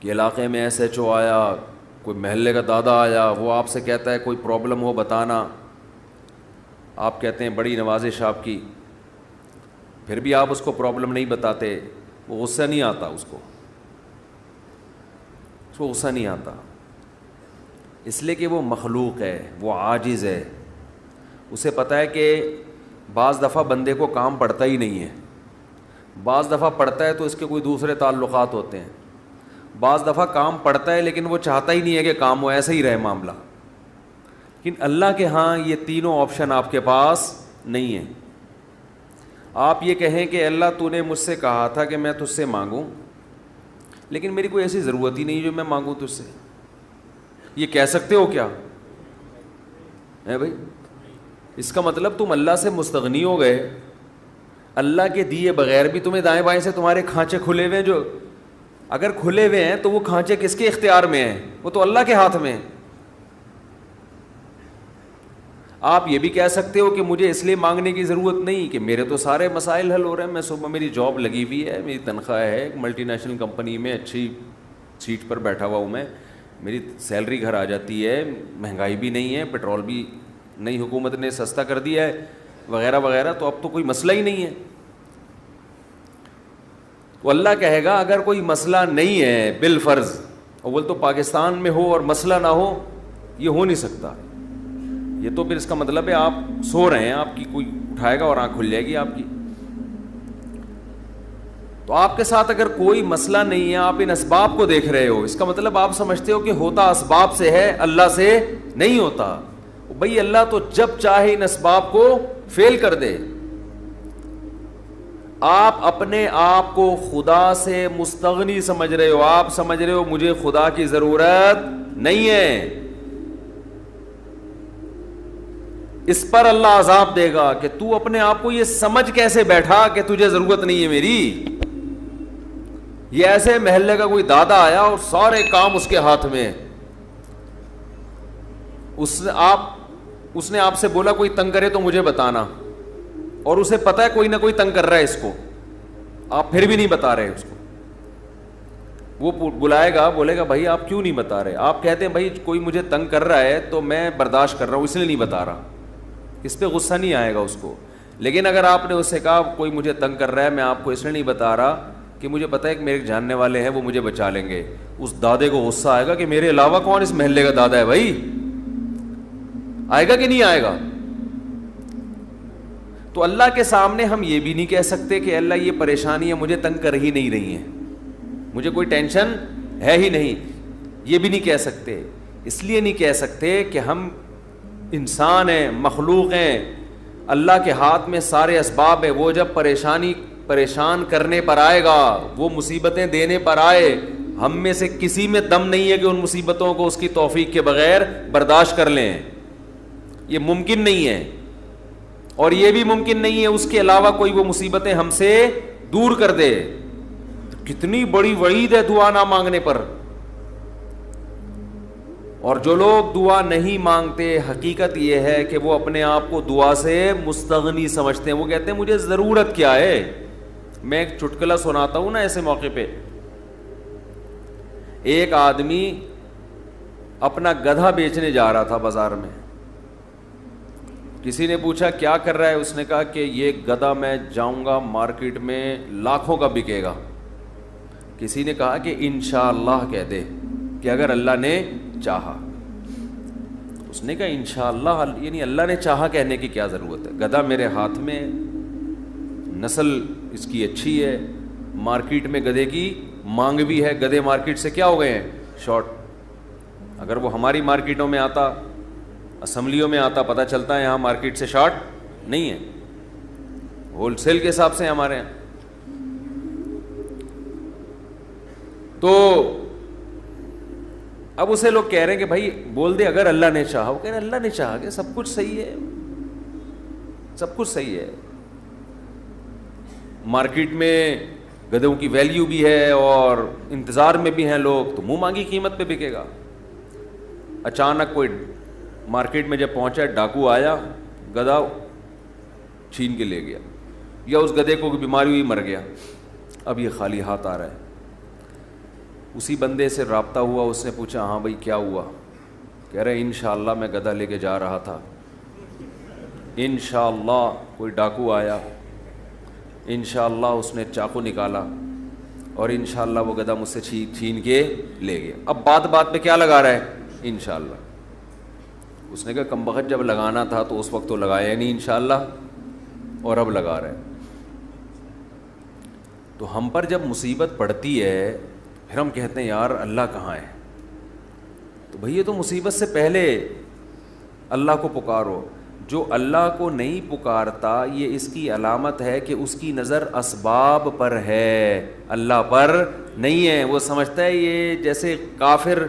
کہ علاقے میں ایس ایچ او آیا، کوئی محلے کا دادا آیا، وہ آپ سے کہتا ہے کوئی پرابلم ہو بتانا، آپ کہتے ہیں بڑی نوازش آپ کی، پھر بھی آپ اس کو پرابلم نہیں بتاتے، وہ غصہ نہیں آتا، اس کو غصہ نہیں آتا، اس لیے کہ وہ مخلوق ہے، وہ عاجز ہے. اسے پتہ ہے کہ بعض دفعہ بندے کو کام پڑتا ہی نہیں ہے، بعض دفعہ پڑتا ہے تو اس کے کوئی دوسرے تعلقات ہوتے ہیں، بعض دفعہ کام پڑتا ہے لیکن وہ چاہتا ہی نہیں ہے کہ کام ہو، ایسا ہی رہے معاملہ. لیکن اللہ کے ہاں یہ تینوں آپشن آپ کے پاس نہیں ہیں. آپ یہ کہیں کہ اللہ تو نے مجھ سے کہا تھا کہ میں تجھ سے مانگوں، لیکن میری کوئی ایسی ضرورت ہی نہیں جو میں مانگوں تجھ سے. یہ کہہ سکتے ہو کیا ہے بھائی؟ اس کا مطلب تم اللہ سے مستغنی ہو گئے. اللہ کے دیے بغیر بھی تمہیں دائیں بائیں سے تمہارے کھانچے کھلے ہوئے ہیں، جو اگر کھلے ہوئے ہیں تو وہ کھانچے کس کے اختیار میں ہیں؟ وہ تو اللہ کے ہاتھ میں ہیں. آپ یہ بھی کہہ سکتے ہو کہ مجھے اس لیے مانگنے کی ضرورت نہیں کہ میرے تو سارے مسائل حل ہو رہے ہیں، میں صبح میری جاب لگی ہوئی ہے، میری تنخواہ ہے، ایک ملٹی نیشنل کمپنی میں اچھی سیٹ پر بیٹھا ہوا ہوں میں، میری سیلری گھر آ جاتی ہے، مہنگائی بھی نہیں ہے، پیٹرول بھی نئی حکومت نے سستا کر دیا ہے وغیرہ وغیرہ، تو اب تو کوئی مسئلہ ہی نہیں ہے. تو اللہ کہے گا اگر کوئی مسئلہ نہیں ہے بالفرض، اول تو پاکستان میں ہو اور مسئلہ نہ ہو، یہ ہو نہیں سکتا. یہ تو پھر اس کا مطلب ہے آپ سو رہے ہیں، آپ کی کوئی اٹھائے گا اور آنکھ کھل جائے گی آپ کی. تو آپ کے ساتھ اگر کوئی مسئلہ نہیں ہے، آپ ان اسباب کو دیکھ رہے ہو، اس کا مطلب آپ سمجھتے ہو کہ ہوتا اسباب سے ہے، اللہ سے نہیں ہوتا. بھئی اللہ تو جب چاہے ان اسباب کو فیل کر دے. آپ اپنے آپ کو خدا سے مستغنی سمجھ رہے ہو، آپ سمجھ رہے ہو مجھے خدا کی ضرورت نہیں ہے. اس پر اللہ عذاب دے گا کہ تو اپنے آپ کو یہ سمجھ کیسے بیٹھا کہ تجھے ضرورت نہیں ہے میری. یہ ایسے محلے کا کوئی دادا آیا اور سارے کام اس کے ہاتھ میں، اس نے آپ سے بولا کوئی تنگ کرے تو مجھے بتانا، اور اسے پتا ہے کوئی نہ کوئی تنگ کر رہا ہے اس کو، آپ پھر بھی نہیں بتا رہے اس کو. وہ بلائے گا, بولے گا بھائی آپ کیوں نہیں بتا رہے, آپ کہتے ہیں بھائی کوئی مجھے تنگ کر رہا ہے تو میں برداشت کر رہا ہوں اس لیے نہیں بتا رہا, اس پہ غصہ نہیں آئے گا اس کو. لیکن اگر آپ نے اس سے کہا کوئی مجھے تنگ کر رہا ہے میں آپ کو اس لیے نہیں بتا رہا کہ مجھے پتہ ہے کہ میرے جاننے والے ہیں وہ مجھے بچا لیں گے, اس دادے کو غصہ آئے گا کہ میرے علاوہ کون اس محلے کا دادا ہے بھائی, آئے گا کہ نہیں آئے گا. تو اللہ کے سامنے ہم یہ بھی نہیں کہہ سکتے کہ اللہ یہ پریشانیاں مجھے تنگ کر ہی نہیں رہی ہیں, مجھے کوئی ٹینشن ہے ہی نہیں, یہ بھی نہیں کہہ سکتے. اس لیے نہیں کہہ سکتے کہ ہم انسان ہیں, مخلوق ہیں, اللہ کے ہاتھ میں سارے اسباب ہیں. وہ جب پریشان کرنے پر آئے گا, وہ مصیبتیں دینے پر آئے, ہم میں سے کسی میں دم نہیں ہے کہ ان مصیبتوں کو اس کی توفیق کے بغیر برداشت کر لیں, یہ ممکن نہیں ہے. اور یہ بھی ممکن نہیں ہے اس کے علاوہ کوئی وہ مصیبتیں ہم سے دور کر دے. کتنی بڑی وعید ہے دعا نہ مانگنے پر. اور جو لوگ دعا نہیں مانگتے, حقیقت یہ ہے کہ وہ اپنے آپ کو دعا سے مستغنی سمجھتے ہیں. وہ کہتے ہیں مجھے ضرورت کیا ہے. میں ایک چٹکلا سناتا ہوں نا ایسے موقع پہ. ایک آدمی اپنا گدھا بیچنے جا رہا تھا بازار میں. کسی نے پوچھا کیا کر رہا ہے, اس نے کہا کہ یہ گدھا میں جاؤں گا مارکیٹ میں لاکھوں کا بکے گا. کسی نے کہا کہ انشاءاللہ کہہ دے کہ اگر اللہ نے چاہا. اس نے کہا انشاءاللہ, یعنی اللہ نے چاہا کہنے کی کیا ضرورت ہے, گدھا میرے ہاتھ میں, نسل اس کی اچھی ہے, مارکیٹ میں گدھے کی مانگ بھی ہے, گدھے مارکیٹ سے کیا ہو گئے ہیں شارٹ. اگر وہ ہماری مارکیٹوں میں آتا, اسمبلیوں میں آتا, پتہ چلتا ہے یہاں مارکیٹ سے شارٹ نہیں ہے, ہول سیل کے حساب سے ہمارے یہاں. تو اب اسے لوگ کہہ رہے ہیں کہ بھائی بول دے اگر اللہ نے چاہا. وہ کہہ رہے ہیں اللہ نے چاہا کہ سب کچھ صحیح ہے, سب کچھ صحیح ہے. مارکیٹ میں گدھوں کی ویلیو بھی ہے اور انتظار میں بھی ہیں لوگ, تو منہ مانگی قیمت پہ بکے گا. اچانک کوئی مارکیٹ میں جب پہنچا, ڈاکو آیا, گدھا چھین کے لے گیا, یا اس گدھے کو بیماری ہوئی مر گیا. اب یہ خالی ہاتھ آ رہا ہے. اسی بندے سے رابطہ ہوا, اس نے پوچھا ہاں بھائی کیا ہوا. کہہ رہے انشاءاللہ میں گدھا لے کے جا رہا تھا, انشاءاللہ کوئی ڈاکو آیا, انشاءاللہ اس نے چاقو نکالا اور انشاءاللہ وہ گدھا مجھ سے چھین کے لے گیا. اب بات پہ کیا لگا رہا ہے انشاءاللہ. اس نے کہا کمبخت جب لگانا تھا تو اس وقت تو لگایا نہیں انشاءاللہ, اور اب لگا رہا ہے. تو ہم پر جب مصیبت پڑتی ہے پھر ہم کہتے ہیں یار اللہ کہاں ہے. تو بھئی یہ تو مصیبت سے پہلے اللہ کو پکارو. جو اللہ کو نہیں پکارتا یہ اس کی علامت ہے کہ اس کی نظر اسباب پر ہے, اللہ پر نہیں ہے. وہ سمجھتا ہے یہ جیسے کافر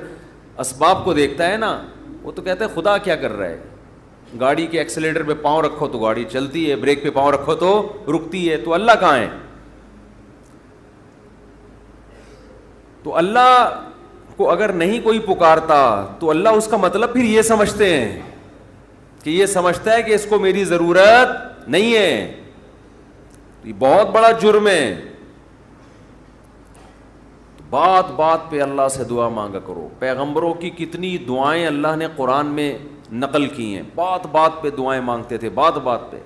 اسباب کو دیکھتا ہے نا, وہ تو کہتا ہے خدا کیا کر رہا ہے. گاڑی کے ایکسیلیٹر پہ پاؤں رکھو تو گاڑی چلتی ہے, بریک پہ پاؤں رکھو تو رکتی ہے. تو اللہ کہاں ہے؟ تو اللہ کو اگر نہیں کوئی پکارتا تو اللہ اس کا مطلب پھر یہ سمجھتے ہیں کہ یہ سمجھتا ہے کہ اس کو میری ضرورت نہیں ہے. یہ بہت بڑا جرم ہے. بات پہ اللہ سے دعا مانگا کرو. پیغمبروں کی کتنی دعائیں اللہ نے قرآن میں نقل کی ہیں, بات پہ دعائیں مانگتے تھے, بات پہ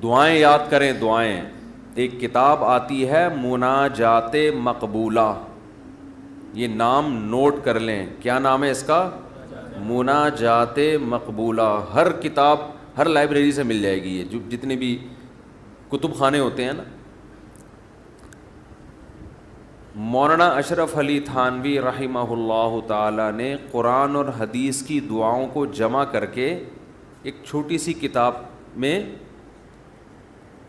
دعائیں یاد کریں. دعائیں, ایک کتاب آتی ہے مناجات مقبولہ, یہ نام نوٹ کر لیں. کیا نام ہے اس کا؟ مناجات مقبولہ. ہر کتاب ہر لائبریری سے مل جائے گی, یہ جو جتنے بھی کتب خانے ہوتے ہیں نا. مولانا اشرف علی تھانوی رحمہ اللہ تعالی نے قرآن اور حدیث کی دعاؤں کو جمع کر کے ایک چھوٹی سی کتاب میں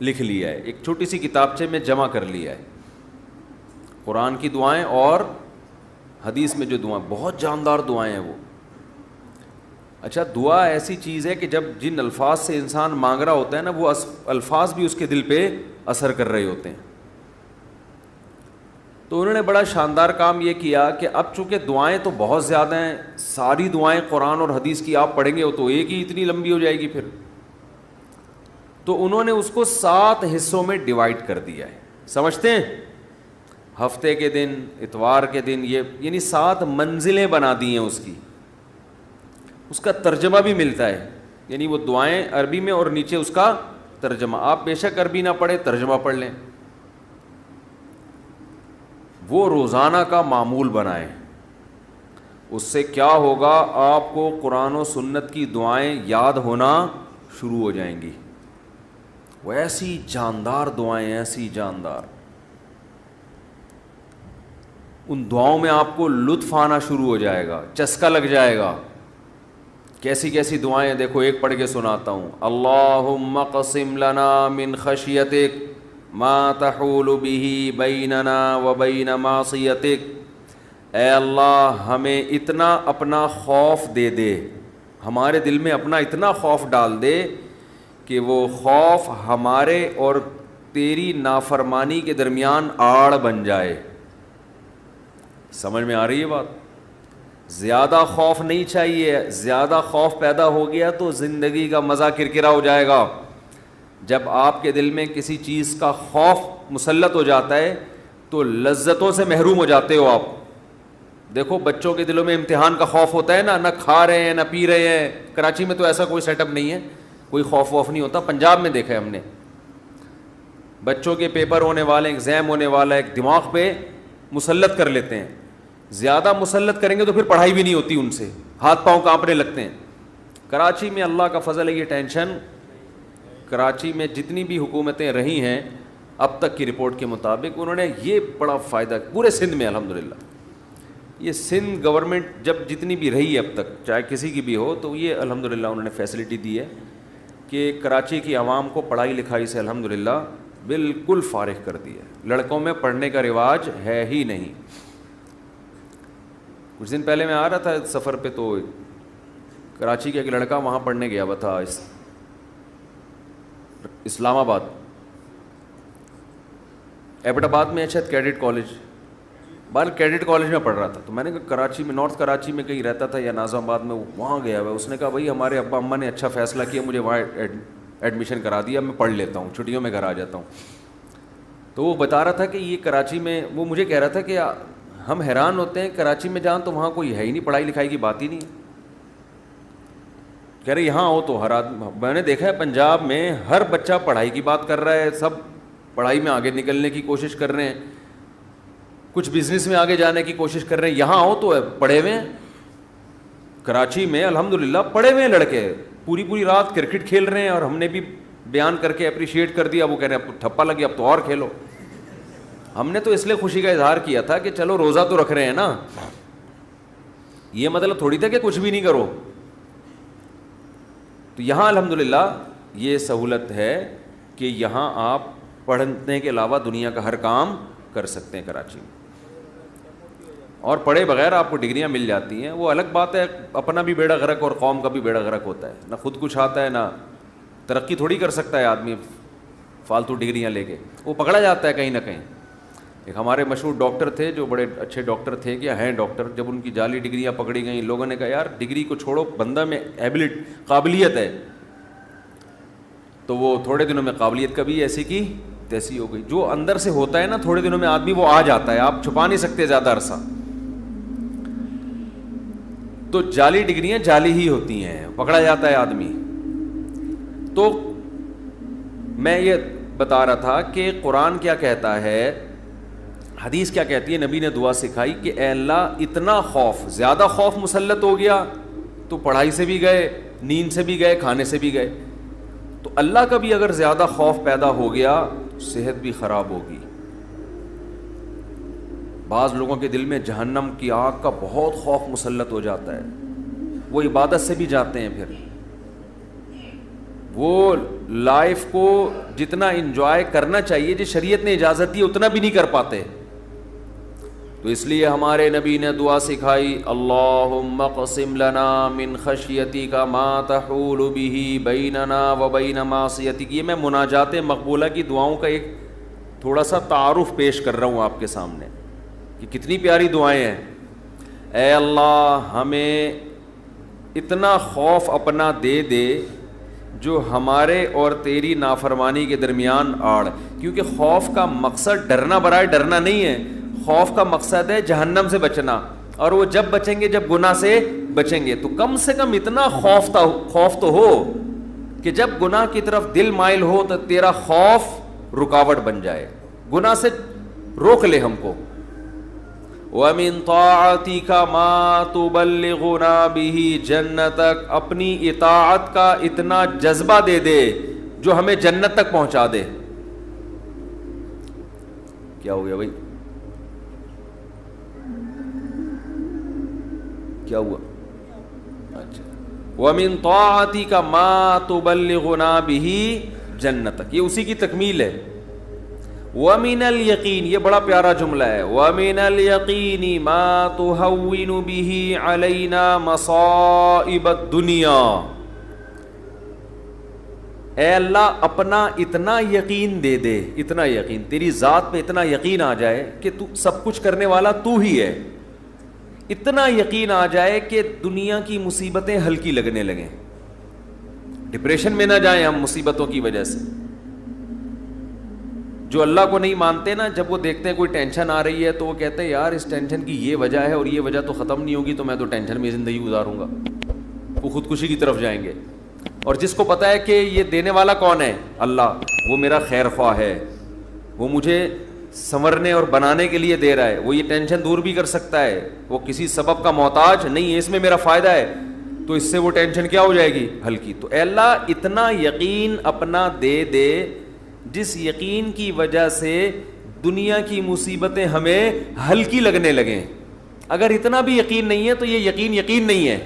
لکھ لیا ہے, ایک چھوٹی سی کتابچے میں جمع کر لیا ہے. قرآن کی دعائیں اور حدیث میں جو دعائیں, بہت جاندار دعائیں ہیں وہ. اچھا, دعا ایسی چیز ہے کہ جب جن الفاظ سے انسان مانگ رہا ہوتا ہے نا, وہ الفاظ بھی اس کے دل پہ اثر کر رہے ہوتے ہیں. تو انہوں نے بڑا شاندار کام یہ کیا کہ اب چونکہ دعائیں تو بہت زیادہ ہیں, ساری دعائیں قرآن اور حدیث کی آپ پڑھیں گے تو ایک ہی اتنی لمبی ہو جائے گی پھر. تو انہوں نے اس کو 7 حصوں میں ڈیوائڈ کر دیا ہے. سمجھتے ہیں؟ ہفتے کے دن، اتوار کے دن، یہ یعنی 7 منزلیں بنا دی ہیں اس کی. اس کا ترجمہ بھی ملتا ہے، یعنی وہ دعائیں عربی میں اور نیچے اس کا ترجمہ. آپ بے شک عربی نہ پڑھیں، ترجمہ پڑھ لیں. وہ روزانہ کا معمول بنائیں. اس سے کیا ہوگا؟ آپ کو قرآن و سنت کی دعائیں یاد ہونا شروع ہو جائیں گی. وہ ایسی جاندار دعائیں، ایسی جاندار. ان دعاؤں میں آپ کو لطف آنا شروع ہو جائے گا، چسکا لگ جائے گا. کیسی کیسی دعائیں دیکھو، ایک پڑھ کے سناتا ہوں. اللہم اقسم لنا من خشیتک ما تحول به بیننا وبین معصیتک. اے اللہ ہمیں اتنا اپنا خوف دے دے، ہمارے دل میں اپنا اتنا خوف ڈال دے کہ وہ خوف ہمارے اور تیری نافرمانی کے درمیان آڑ بن جائے. سمجھ میں آ رہی ہے بات؟ زیادہ خوف نہیں چاہیے. زیادہ خوف پیدا ہو گیا تو زندگی کا مزہ کرکرا ہو جائے گا. جب آپ کے دل میں کسی چیز کا خوف مسلط ہو جاتا ہے تو لذتوں سے محروم ہو جاتے ہو آپ. دیکھو بچوں کے دلوں میں امتحان کا خوف ہوتا ہے نا، نہ کھا رہے ہیں نہ پی رہے ہیں. کراچی میں تو ایسا کوئی سیٹ اپ نہیں ہے، کوئی خوف ووف نہیں ہوتا. پنجاب میں دیکھا ہے ہم نے، بچوں کے پیپر ہونے والے، ایگزام ہونے والا، ایک دماغ پہ مسلط کر لیتے ہیں. زیادہ مسلط کریں گے تو پھر پڑھائی بھی نہیں ہوتی، ان سے ہاتھ پاؤں کانپنے لگتے ہیں. کراچی میں اللہ کا فضل ہے، یہ ٹینشن. کراچی میں جتنی بھی حکومتیں رہی ہیں اب تک کی رپورٹ کے مطابق، انہوں نے یہ بڑا فائدہ پورے سندھ میں الحمدللہ. یہ سندھ گورنمنٹ جب جتنی بھی رہی ہے اب تک، چاہے کسی کی بھی ہو، تو یہ الحمدللہ انہوں نے فیسلٹی دی ہے کہ کراچی کی عوام کو پڑھائی لکھائی سے الحمدللہ بالکل فارغ کر دی ہے. لڑکوں میں پڑھنے کا رواج ہے ہی نہیں. کچھ دن پہلے میں آ رہا تھا سفر پہ، تو کراچی کا ایک لڑکا وہاں پڑھنے گیا ہوا تھا، اسلام آباد، ایبٹ آباد میں شاید کیڈٹ کالج، بال کیڈٹ کالج میں پڑھ رہا تھا. تو میں نے کہا کراچی میں، نارتھ کراچی میں کہیں رہتا تھا یا ناظم آباد میں، وہاں گیا ہوا. اس نے کہا بھائی ہمارے ابا اماں نے اچھا فیصلہ کیا، مجھے وہاں ایڈمیشن کرا دیا، میں پڑھ لیتا ہوں، چھٹیوں میں گھر آ جاتا ہوں. تو وہ بتا رہا تھا کہ یہ کراچی میں، وہ مجھے کہہ رہا تھا کہ ہم حیران ہوتے ہیں کراچی میں جان تو وہاں کوئی ہے ہی نہیں، پڑھائی لکھائی کی بات ہی نہیں. کہہ رہے یہاں ہو تو ہر آدمی، میں نے دیکھا ہے پنجاب میں ہر بچہ پڑھائی کی بات کر رہا ہے، سب پڑھائی میں آگے نکلنے کی کوشش کر رہے ہیں، کچھ بزنس میں آگے جانے کی کوشش کر رہے ہیں. یہاں ہو تو پڑھے ہوئے ہیں. کراچی میں الحمدللہ پڑھے ہوئے ہیں لڑکے، پوری پوری رات کرکٹ کھیل رہے ہیں، اور ہم نے بھی بیان کر کے اپریشیٹ کر دیا. وہ کہہ رہے ہیں اب ٹھپا لگی، اب تو اور کھیلو. ہم نے تو اس لیے خوشی کا اظہار کیا تھا کہ چلو روزہ تو رکھ رہے ہیں نا، یہ مطلب تھوڑی تھا کہ کچھ بھی نہیں کرو. تو یہاں الحمدللہ یہ سہولت ہے کہ یہاں آپ پڑھنے کے علاوہ دنیا کا ہر کام کر سکتے ہیں کراچی میں. اور پڑھے بغیر آپ کو ڈگریاں مل جاتی ہیں. وہ الگ بات ہے، اپنا بھی بیڑا غرق اور قوم کا بھی بیڑا غرق ہوتا ہے. نہ خود کچھ آتا ہے، نہ ترقی تھوڑی کر سکتا ہے آدمی فالتو ڈگریاں لے کے. وہ پکڑا جاتا ہے کہیں نہ کہیں. ایک ہمارے مشہور ڈاکٹر تھے جو بڑے اچھے ڈاکٹر تھے، کیا ہیں ڈاکٹر، جب ان کی جعلی ڈگریاں پکڑی گئیں لوگوں نے کہا یار ڈگری کو چھوڑو، بندہ میں قابلیت ہے. تو وہ تھوڑے دنوں میں قابلیت کبھی ایسی کی تیسی ہو گئی. جو اندر سے ہوتا ہے نا تھوڑے دنوں میں آدمی وہ آ جاتا ہے، آپ چھپا نہیں سکتے زیادہ عرصہ. تو جعلی ڈگریاں جعلی ہی ہوتی ہیں، پکڑا جاتا ہے آدمی. تو میں یہ بتا رہا تھا کہ قرآن کیا کہتا ہے، حدیث کیا کہتی ہے. نبی نے دعا سکھائی کہ اے اللہ اتنا خوف، زیادہ خوف مسلط ہو گیا تو پڑھائی سے بھی گئے، نیند سے بھی گئے، کھانے سے بھی گئے. تو اللہ کا بھی اگر زیادہ خوف پیدا ہو گیا صحت بھی خراب ہوگی. بعض لوگوں کے دل میں جہنم کی آگ کا بہت خوف مسلط ہو جاتا ہے، وہ عبادت سے بھی جاتے ہیں، پھر وہ لائف کو جتنا انجوائے کرنا چاہیے جس شریعت نے اجازت دی اتنا بھی نہیں کر پاتے. تو اس لیے ہمارے نبی نے دعا سکھائی، اللہم اقسم لنا من خشیتک ما تحول به بیننا وبین معصیتک. یہ میں مناجات مقبولہ کی دعاؤں کا ایک تھوڑا سا تعارف پیش کر رہا ہوں آپ کے سامنے کہ کتنی پیاری دعائیں ہیں. اے اللہ ہمیں اتنا خوف اپنا دے دے جو ہمارے اور تیری نافرمانی کے درمیان آڑ. کیونکہ خوف کا مقصد ڈرنا برائے ڈرنا نہیں ہے, خوف کا مقصد ہے جہنم سے بچنا, اور وہ جب بچیں گے جب گناہ سے بچیں گے. تو کم سے کم اتنا خوف تو ہو کہ جب گناہ کی طرف دل مائل ہو تو تیرا خوف رکاوٹ بن جائے, گناہ سے روک لے ہم کو. وَمِن طَاعَتِكَ مَا تُبَلِّغُنَا بِهِ جَنَّتَكَ, اپنی اطاعت کا اتنا جذبہ دے دے جو ہمیں جنت تک پہنچا دے. کیا ہو گیا بھائی, کیا ہوا؟ اچھا, وَمِن طَاعَتِكَ مَا تُبَلِّغُنَا بِهِ جَنَّتَكَ, یہ اسی کی تکمیل ہے. وَمِنَ الْيَقِينِ, یہ بڑا پیارا جملہ ہے. وَمِنَ الْيَقِينِ مَا تُهَوِّنُ بِهِ عَلَيْنَا مَصَائِبَ الدُّنْيَا. اے اللہ اپنا اتنا یقین دے دے, اتنا یقین, تیری ذات پہ اتنا یقین آ جائے کہ تو سب کچھ کرنے والا تو ہی ہے. اتنا یقین آ جائے کہ دنیا کی مصیبتیں ہلکی لگنے لگیں, ڈپریشن میں نہ جائیں ہم مصیبتوں کی وجہ سے. جو اللہ کو نہیں مانتے نا, جب وہ دیکھتے ہیں کوئی ٹینشن آ رہی ہے تو وہ کہتے ہیں یار اس ٹینشن کی یہ وجہ ہے اور یہ وجہ تو ختم نہیں ہوگی, تو میں تو ٹینشن میں زندگی گزاروں گا. وہ خودکشی کی طرف جائیں گے. اور جس کو پتا ہے کہ یہ دینے والا کون ہے, اللہ, وہ میرا خیر خواہ ہے, وہ مجھے سنورنے اور بنانے کے لیے دے رہا ہے, وہ یہ ٹینشن دور بھی کر سکتا ہے, وہ کسی سبب کا محتاج نہیں ہے, اس میں میرا فائدہ ہے, تو اس سے وہ ٹینشن کیا ہو جائے گی, ہلکی. تو اے اللہ اتنا یقین اپنا دے دے جس یقین کی وجہ سے دنیا کی مصیبتیں ہمیں ہلکی لگنے لگیں. اگر اتنا بھی یقین نہیں ہے تو یہ یقین نہیں ہے.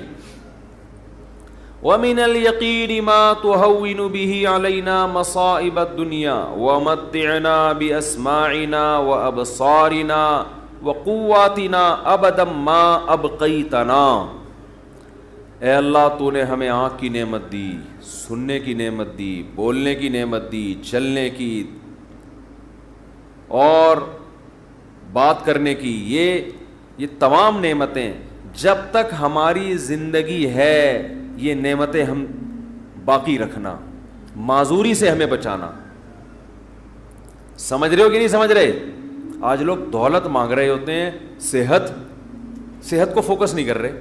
وَمِنَ الْيَقِينِ مَا تُهَوِّنُ بِهِ عَلَيْنَا مَصَائِبَ الدُّنْيَا وَمَتِّعْنَا بِأَسْمَاعِنَا وَأَبْصَارِنَا وَقُوَّاتِنَا أَبَدًا مَا أَبْقَيْتَنَا. اے اللہ تو نے ہمیں آنکھ کی نعمت دی, سننے کی نعمت دی, بولنے کی نعمت دی, چلنے کی اور بات کرنے کی, یہ تمام نعمتیں جب تک ہماری زندگی ہے یہ نعمتیں ہم باقی رکھنا, معذوری سے ہمیں بچانا. سمجھ رہے ہو کہ نہیں سمجھ رہے؟ آج لوگ دولت مانگ رہے ہوتے ہیں, صحت کو فوکس نہیں کر رہے.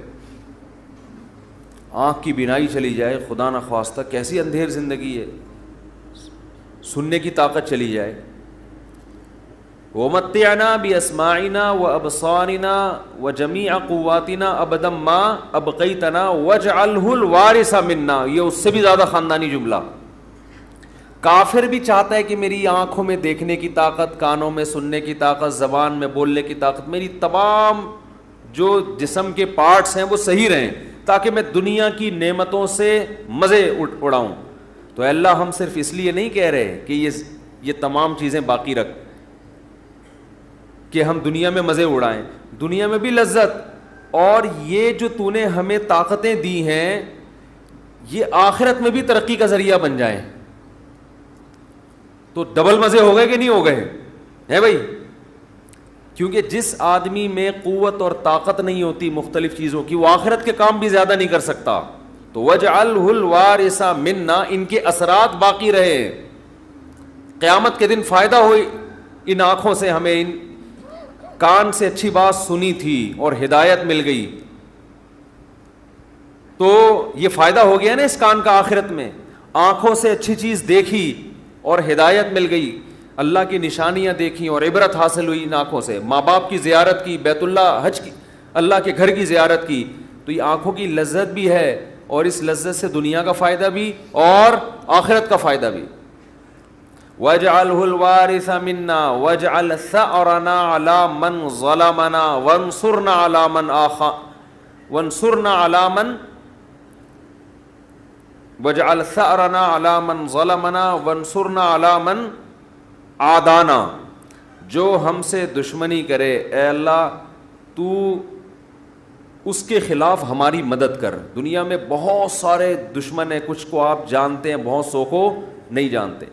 آنکھ کی بینائی چلی جائے خدا نہ خواستہ, کیسی اندھیر زندگی ہے. سننے کی طاقت چلی جائے. وَمَتِّعْنَا بِأَسْمَاعِنَا وَأَبْصَارِنَا وَجَمِيعَ قُوَّاتِنَا أَبَدًا مَا أَبْقَيْتَنَا وَاجْعَلْهُ الْوَارِثَ مِنَّا. یہ اس سے بھی زیادہ خاندانی جملہ. کافر بھی چاہتا ہے کہ میری آنکھوں میں دیکھنے کی طاقت, کانوں میں سننے کی طاقت, زبان میں بولنے کی طاقت, میری تمام جو جسم کے پارٹس ہیں وہ صحیح رہیں تاکہ میں دنیا کی نعمتوں سے مزے اڑاؤں. تو اے اللہ ہم صرف اس لیے نہیں کہہ رہے کہ یہ تمام چیزیں باقی رکھ کہ ہم دنیا میں مزے اڑائیں, دنیا میں بھی لذت, اور یہ جو تو نے ہمیں طاقتیں دی ہیں یہ آخرت میں بھی ترقی کا ذریعہ بن جائیں. تو ڈبل مزے ہو گئے کہ نہیں ہو گئے ہے بھائی؟ کیونکہ جس آدمی میں قوت اور طاقت نہیں ہوتی مختلف چیزوں کی, وہ آخرت کے کام بھی زیادہ نہیں کر سکتا. تو وَاجْعَلْهُ الْوَارِثَ مِنَّا, ان کے اثرات باقی رہے, قیامت کے دن فائدہ ہو. ان آنکھوں سے ہمیں, ان کان سے اچھی بات سنی تھی اور ہدایت مل گئی, تو یہ فائدہ ہو گیا نا اس کان کا آخرت میں. آنکھوں سے اچھی چیز دیکھی اور ہدایت مل گئی, اللہ کی نشانیاں دیکھیں اور عبرت حاصل ہوئی ان آنکھوں سے, ماں باپ کی زیارت کی, بیت اللہ حج کی, اللہ کے گھر کی زیارت کی. تو یہ آنکھوں کی لذت بھی ہے, اور اس لذت سے دنیا کا فائدہ بھی اور آخرت کا فائدہ بھی. وَاجْعَلْهُ الْوَارِثَ مِنَّا وَاجْعَلْ ثَأْرَنَا عَلَى مَنْ ظَلَمَنَا وَانْصُرْنَا عَلَى مَنْ وَانْصُرْنَا عَلَى مَنْ وَاجْعَلْ ثَأْرَنَا عَلَى مَنْ ظَلَمَنَا وَانْصُرْنَا عَلَى مَنْ عَادَانَا. جو ہم سے دشمنی کرے اے اللہ تو اس کے خلاف ہماری مدد کر. دنیا میں بہت سارے دشمن ہیں, کچھ کو آپ جانتے ہیں, بہت سو کو نہیں جانتے.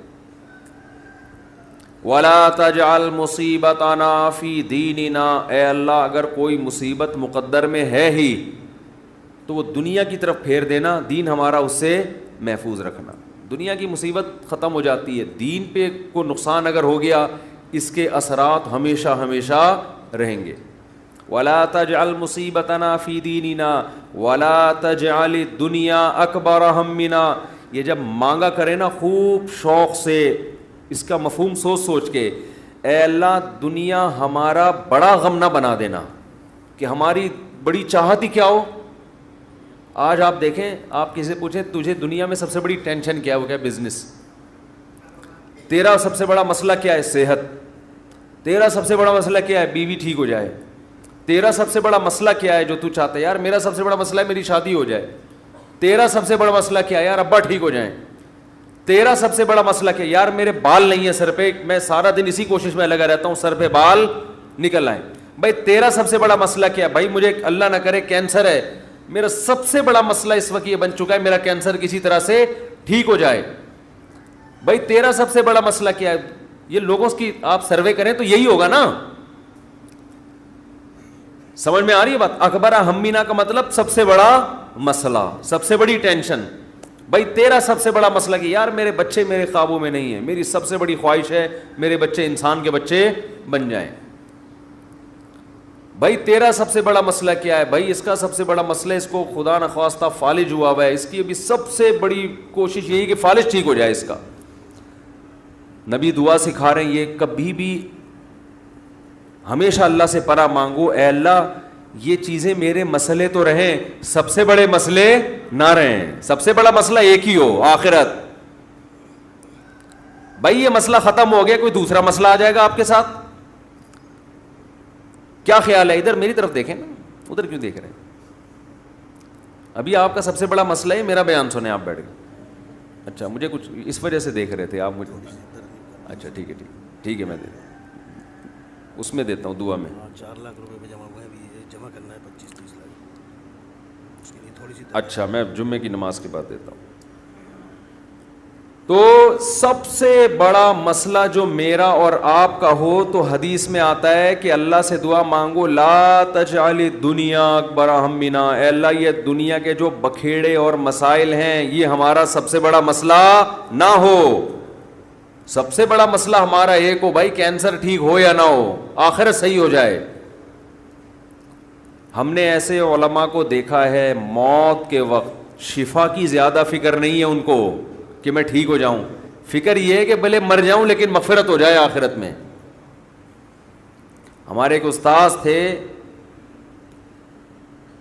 وَلَا تَجْعَلْ مُصِيبَتَنَا فِي دِينِنَا, اے اللہ اگر کوئی مصیبت مقدر میں ہے ہی تو وہ دنیا کی طرف پھیر دینا, دین ہمارا اس سے محفوظ رکھنا. دنیا کی مصیبت ختم ہو جاتی ہے. دین پہ کو نقصان اگر ہو گیا اس کے اثرات ہمیشہ ہمیشہ رہیں گے. وَلَا تَجْعَلْ مُصِيبَتَنَا فِي دِينِنَا وَلَا تَجْعَلِ الدُّنْيَا أَكْبَرَ هَمِّنَا. یہ جب مانگا کرے نا خوب شوق سے, اس کا مفہوم سوچ کے, اے اللہ دنیا ہمارا بڑا غم نہ بنا دینا, کہ ہماری بڑی چاہت ہی کیا ہو. آج آپ دیکھیں, آپ کسی سے پوچھیں تجھے دنیا میں سب سے بڑی ٹینشن کیا ہے, وہ کیا بزنس. تیرا سب سے بڑا مسئلہ کیا ہے, صحت. تیرا سب سے بڑا مسئلہ کیا ہے, بیوی ٹھیک ہو جائے. تیرا سب سے بڑا مسئلہ کیا ہے جو تو چاہتا ہے, یار میرا سب سے بڑا مسئلہ ہے میری شادی ہو جائے. تیرا سب سے بڑا مسئلہ کیا ہے, یار ابا ٹھیک ہو جائیں. تیرا سب سے بڑا مسئلہ کیا ہے, یار میرے بال نہیں ہیں سر پہ, میں سارا دن اسی کوشش میں لگا رہتا ہوں سر پہ بال نکل آئیں. بھائی تیرا سب سے بڑا مسئلہ کیا ہے, بھائی مجھے اللہ نہ کرے کینسر ہے, میرا سب سے بڑا مسئلہ اس وقت یہ بن چکا ہے میرا کینسر کسی طرح سے ٹھیک ہو جائے. بھائی تیرا سب سے بڑا مسئلہ کیا ہے, یہ لوگوں کی آپ سروے کریں تو یہی ہوگا نا. سمجھ میں آ رہی ہے بات. اکبر ہمینا کا مطلب سب سے بڑا مسئلہ, سب سے بڑی ٹینشن. بھائی تیرا سب سے بڑا مسئلہ کہ یار میرے بچے میرے قابو میں نہیں ہیں, میری سب سے بڑی خواہش ہے میرے بچے انسان کے بچے بن جائیں. بھائی تیرا سب سے بڑا مسئلہ کیا ہے, بھائی اس کا سب سے بڑا مسئلہ اس کو خدا نخواستہ فالج ہوا ہوا ہے, اس کی ابھی سب سے بڑی کوشش یہی کہ فالج ٹھیک ہو جائے اس کا. نبی دعا سکھا رہے ہیں یہ کبھی بھی ہمیشہ اللہ سے پناہ مانگو, اے اللہ یہ چیزیں میرے مسئلے تو رہیں, سب سے بڑے مسئلے نہ رہیں. سب سے بڑا مسئلہ ایک ہی ہو, آخرت. بھائی یہ مسئلہ ختم ہو گیا, کوئی دوسرا مسئلہ آ جائے گا آپ کے ساتھ. کیا خیال ہے, ادھر میری طرف دیکھیں نا, ادھر کیوں دیکھ رہے ہیں. ابھی آپ کا سب سے بڑا مسئلہ ہے میرا بیان سنیں آپ بیٹھ کے. اچھا مجھے کچھ اس وجہ سے دیکھ رہے تھے آپ مجھے. اچھا ٹھیک ہے ٹھیک ہے, میں اس میں دیتا ہوں دعا میں. 4 لاکھ روپے پہ جمع ہوا ہے, ابھی جمع کرنا ہے 25-30 لاکھ, اس کے لیے تھوڑی سی. اچھا میں جمعے کی نماز کے بعد دیتا ہوں. تو سب سے بڑا مسئلہ جو میرا اور آپ کا ہو تو حدیث میں آتا ہے کہ اللہ سے دعا مانگو, لا تجعل الدنیا اکبر ہمنا, اے اللہ یہ دنیا کے جو بکھیڑے اور مسائل ہیں یہ ہمارا سب سے بڑا مسئلہ نہ ہو. سب سے بڑا مسئلہ ہمارا ایک ہو, بھائی کینسر ٹھیک ہو یا نہ ہو, آخرت صحیح ہو جائے. ہم نے ایسے علماء کو دیکھا ہے موت کے وقت شفا کی زیادہ فکر نہیں ہے ان کو کہ میں ٹھیک ہو جاؤں, فکر یہ ہے کہ بھلے مر جاؤں لیکن مغفرت ہو جائے آخرت میں. ہمارے ایک استاذ تھے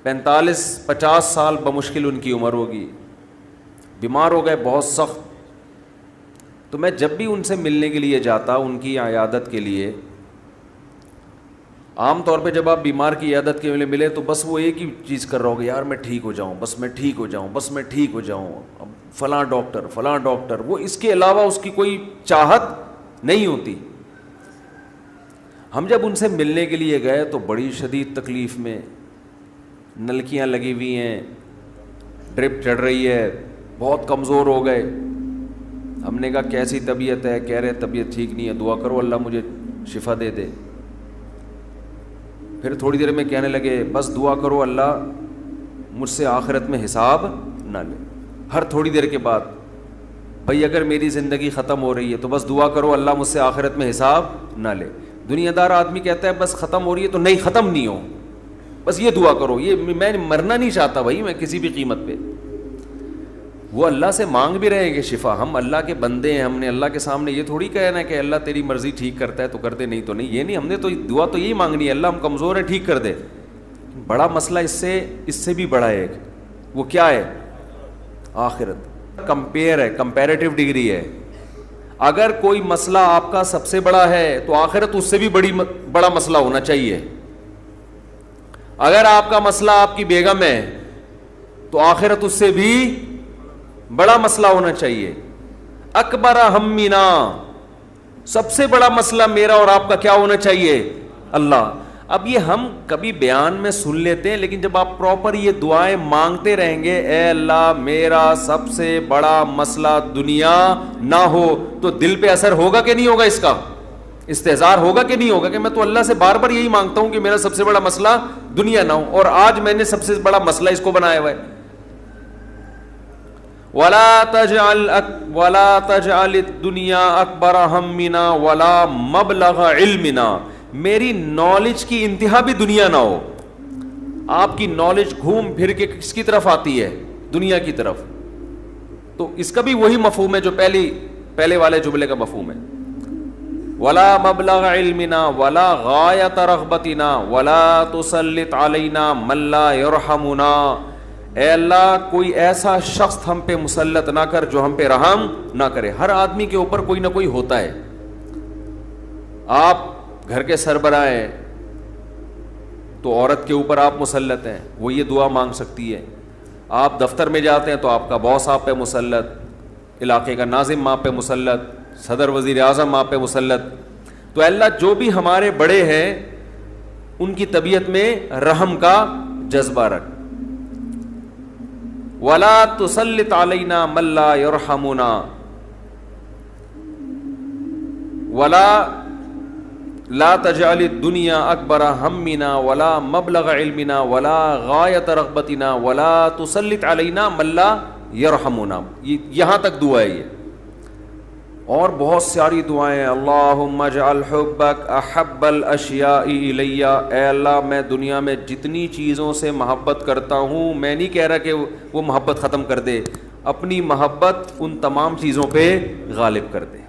45-50 سال بمشکل ان کی عمر ہوگی, بیمار ہو گئے بہت سخت. تو میں جب بھی ان سے ملنے کے لیے جاتا ان کی عیادت کے لیے, عام طور پہ جب آپ بیمار کی عیادت کے لیے ملے تو بس وہ ایک ہی چیز کر رہا ہوگا, یار میں ٹھیک ہو جاؤں, بس میں ٹھیک ہو جاؤں, بس میں ٹھیک ہو جاؤں, اب فلاں ڈاکٹر, وہ اس کے علاوہ اس کی کوئی چاہت نہیں ہوتی. ہم جب ان سے ملنے کے لیے گئے تو بڑی شدید تکلیف میں, نلکیاں لگی ہوئی ہیں, ڈرپ چڑھ رہی ہے, بہت کمزور ہو گئے. ہم نے کہا کیسی طبیعت ہے, کہہ رہے طبیعت ٹھیک نہیں ہے, دعا کرو اللہ مجھے شفا دے دے. پھر تھوڑی دیر میں کہنے لگے بس دعا کرو اللہ مجھ سے آخرت میں حساب نہ لے. ہر تھوڑی دیر کے بعد, بھئی اگر میری زندگی ختم ہو رہی ہے تو بس دعا کرو اللہ مجھ سے آخرت میں حساب نہ لے. دنیا دار آدمی کہتا ہے بس ختم ہو رہی ہے تو نہیں, ختم نہیں ہو, بس یہ دعا کرو, یہ میں مرنا نہیں چاہتا بھائی میں کسی بھی قیمت پہ. وہ اللہ سے مانگ بھی رہے کہ شفا, ہم اللہ کے بندے ہیں, ہم نے اللہ کے سامنے یہ تھوڑی کہنا ہے کہ اللہ تیری مرضی ٹھیک کرتا ہے تو کر دے, نہیں تو نہیں, یہ نہیں, ہم نے تو دعا تو یہی مانگنی ہے اللہ ہم کمزور ہیں ٹھیک کر دے. بڑا مسئلہ اس سے بھی بڑا ہے, وہ کیا ہے, آخرت. کمپیئر ہے, کمپیریٹیو ڈگری ہے. اگر کوئی مسئلہ آپ کا سب سے بڑا ہے تو آخرت اس سے بھی بڑا مسئلہ ہونا چاہیے. اگر آپ کا مسئلہ آپ کی بیگم ہے تو آخرت اس سے بھی بڑا مسئلہ ہونا چاہیے. اکبر ہمنا, سب سے بڑا مسئلہ میرا اور آپ کا کیا ہونا چاہیے, اللہ. اب یہ ہم کبھی بیان میں سن لیتے ہیں, لیکن جب آپ پراپر یہ دعائیں مانگتے رہیں گے, اے اللہ میرا سب سے بڑا مسئلہ دنیا نہ ہو, تو دل پہ اثر ہوگا کہ نہیں ہوگا, اس کا استحضار ہوگا کہ نہیں ہوگا کہ میں تو اللہ سے بار بار یہی مانگتا ہوں کہ میرا سب سے بڑا مسئلہ دنیا نہ ہو, اور آج میں نے سب سے بڑا مسئلہ اس کو بنایا ہوا ہے. ولا تجعل الدنیا اکبر ہمنا ولا مبلغ علمنا، میری نالج کی انتہا بھی دنیا نہ ہو. آپ کی نالج گھوم پھر کے کس کی طرف آتی ہے؟ دنیا کی طرف. تو اس کا بھی وہی مفہوم ہے جو پہلے والے جملے کا مفہوم ہے. ولا مبلغ علمنا ولا غایت رغبتنا ولا تسلط علینا من لا یرحمنا، اے اللہ کوئی ایسا شخص ہم پہ مسلط نہ کر جو ہم پہ رحم نہ کرے. ہر آدمی کے اوپر کوئی نہ کوئی ہوتا ہے. آپ گھر کے سربراہ ہیں تو عورت کے اوپر آپ مسلط ہیں، وہ یہ دعا مانگ سکتی ہے. آپ دفتر میں جاتے ہیں تو آپ کا باس آپ پہ مسلط، علاقے کا ناظم آپ پہ مسلط، صدر وزیر اعظم آپ پہ مسلط. تو اللہ جو بھی ہمارے بڑے ہیں ان کی طبیعت میں رحم کا جذبہ رکھ. ولا تسلط علینا من لا یرحمنا ولا لا تجعل الدنیا اکبر ہمنا ولا مبلغ علمنا ولا غایت رغبتنا ولا تسلط علینا من لا یرحمنا. یہاں تک دعا ہے یہ. اور بہت ساری دعائیں. اللہم اجعل حبک احب الاشیاء الی، اے اللہ میں دنیا میں جتنی چیزوں سے محبت کرتا ہوں، میں نہیں کہہ رہا کہ وہ محبت ختم کر دے، اپنی محبت ان تمام چیزوں پہ غالب کر دے.